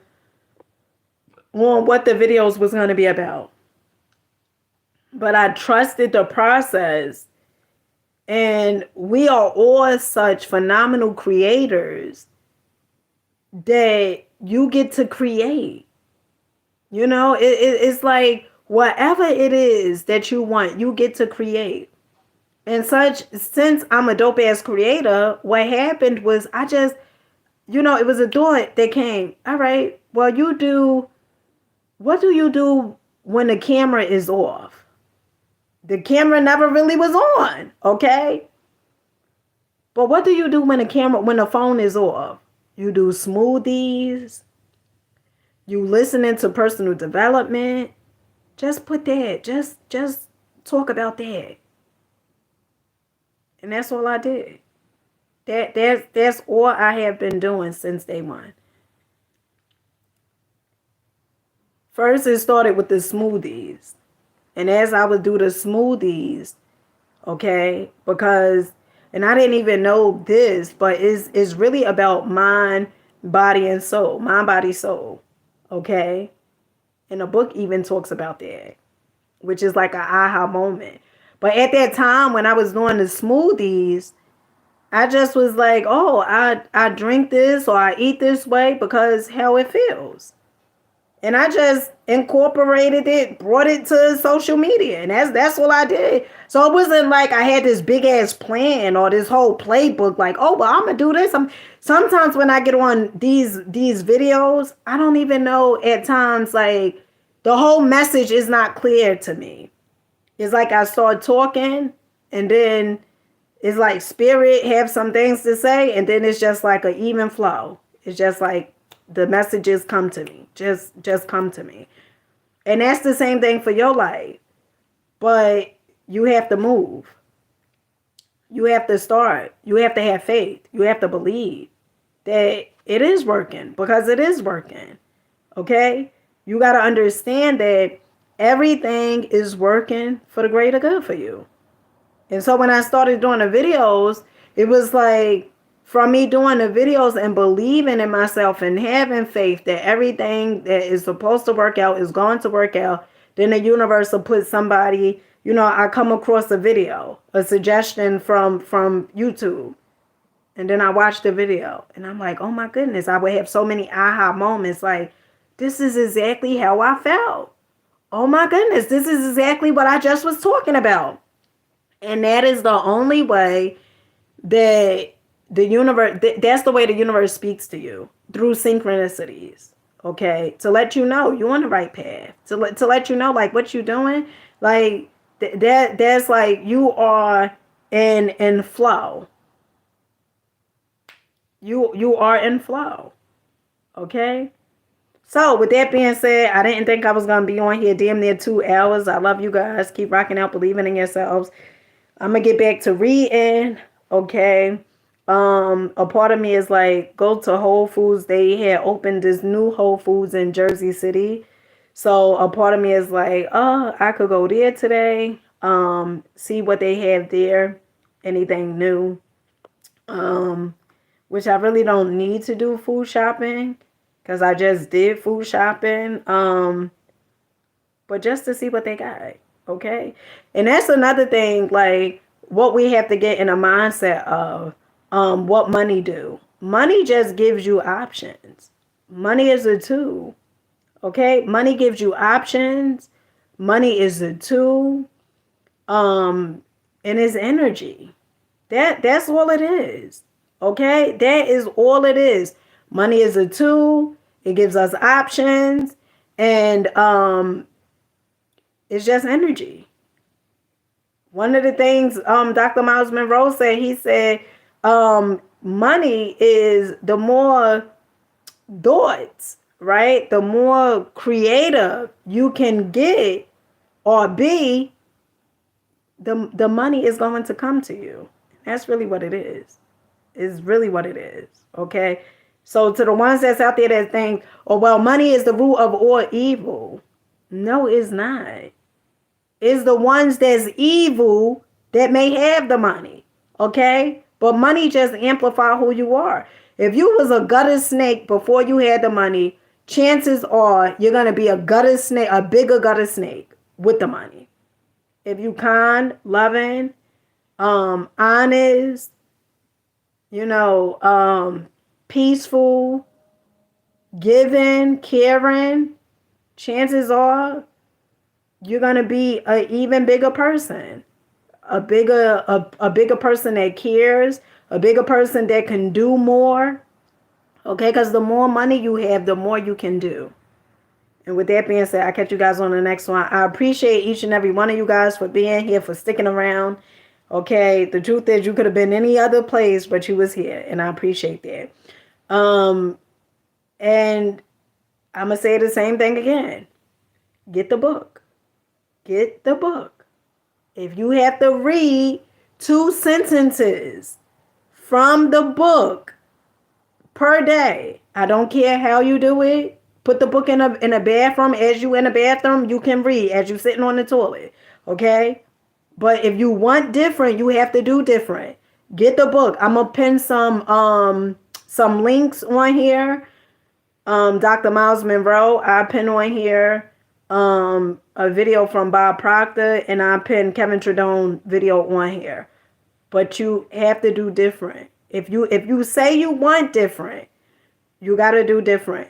A: on what the videos was going to be about. But I trusted the process. And we are all such phenomenal creators that you get to create. It's like whatever it is that you want, you get to create. And since I'm a dope ass creator, what happened was I just, it was a thought that came. All right, well, what do you do when the camera is off? The camera never really was on, okay? But what do you do when the phone is off? You do smoothies. You listening to personal development. Just put that. Just talk about that. And that's all I did. That's all I have been doing since day one. First, it started with the smoothies. And as I would do the smoothies, okay, and I didn't even know this, but it's really about mind, body, and soul. Mind, body, soul. Okay? And the book even talks about that, which is like an aha moment. But at that time, when I was doing the smoothies, I just was like, oh, I drink this or I eat this way because how it feels. And I just incorporated it, brought it to social media. And that's what I did. So it wasn't like I had this big ass plan or this whole playbook like, oh, well, I'm going to do this. Sometimes when I get on these videos, I don't even know at times, like the whole message is not clear to me. It's like I start talking and then it's like spirit have some things to say. And then it's just like an even flow. It's just like, the messages come to me. Just come to me. And that's the same thing for your life. But you have to move. You have to start. You have to have faith. You have to believe that it is working because it is working. Okay? You got to understand that everything is working for the greater good for you. And so when I started doing the videos, it was like from me doing the videos and believing in myself and having faith that everything that is supposed to work out is going to work out. Then the universe will put somebody, I come across a video, a suggestion from YouTube. And then I watched the video and I'm like, oh my goodness, I would have so many aha moments. Like, this is exactly how I felt. Oh my goodness, this is exactly what I just was talking about. And that is the only way that the universe, that's the way the universe speaks to you, through synchronicities. Okay, to let you know you're on the right path, to let you know like what you're doing, like that's like you are in flow. You are in flow. Okay. So with that being said, I didn't think I was gonna be on here damn near 2 hours. I love you guys. Keep rocking out, believing in yourselves. I'm gonna get back to reading. Okay. A part of me is like, go to Whole Foods. They had opened this new Whole Foods in Jersey City. So a part of me is like, oh, I could go there today. See what they have there. Anything new. Which I really don't need to do food shopping because I just did food shopping. But just to see what they got. Okay. And that's another thing, like what we have to get in a mindset of what money do. Money just gives you options. Money is a tool. Okay. Money gives you options. Money is a tool. And it's energy. That's all it is. Okay, that is all it is. Money is a tool. It gives us options, and it's just energy. One of the things Dr. Myles MONROE said, he said, money is the more thoughts, right? The more creative you can get or be, the money is going to come to you. That's really what it is. Is really what it is. Okay. So to the ones that's out there that think, oh, well, money is the root of all evil. No, it's not. It's the ones that's evil that may have the money. Okay. But money just amplify who you are. If you was a gutter snake before you had the money, chances are you're going to be a gutter snake, a bigger gutter snake with the money. If you kind, loving, honest, peaceful, giving, caring, chances are you're going to be an even bigger person, a bigger person that cares, a bigger person that can do more. Okay, because the more money you have, the more you can do. And with that being said, I'll catch you guys on the next one. I appreciate each and every one of you guys for being here, for sticking around. Okay, the truth is you could have been any other place, but you was here, and I appreciate that. And I'm going to say the same thing again. Get the book. Get the book. If you have to read 2 sentences from the book per day, I don't care how you do it. Put the book in a bathroom. As you in the bathroom, you can read as you sitting on the toilet. Okay? But if you want different, you have to do different. Get the book. I'm gonna pin some links on here. Dr. Myles MONROE, I pin on here a video from Bob Proctor, and I pin Kevin Trudeau video on here. But you have to do different. If you say you want different, you got to do different.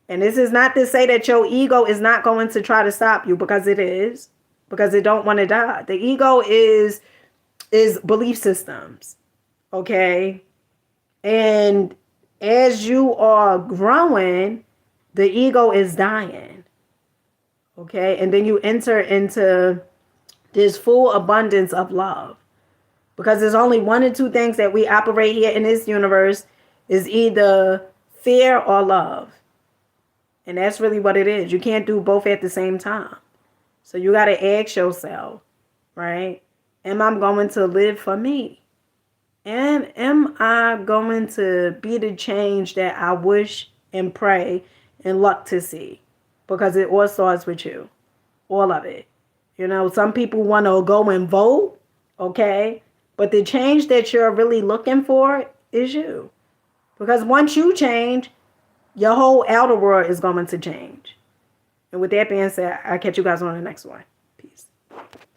A: And this is not to say that your ego is not going to try to stop you, because it is. Because it don't want to die. The ego is belief systems. Okay? And as you are growing, the ego is dying. Okay? And then you enter into this full abundance of love. Because there's only 1 or 2 things that we operate here in this universe, is either fear or love. And that's really what it is. You can't do both at the same time. So you got to ask yourself, right? Am I going to live for me? And am I going to be the change that I wish and pray and look to see? Because it all starts with you. All of it. Some people want to go and vote
B: Okay? But the change that you're really looking for is you. Because once you change, your whole outer world is going to change. And with that being said, I'll catch you guys on the next one.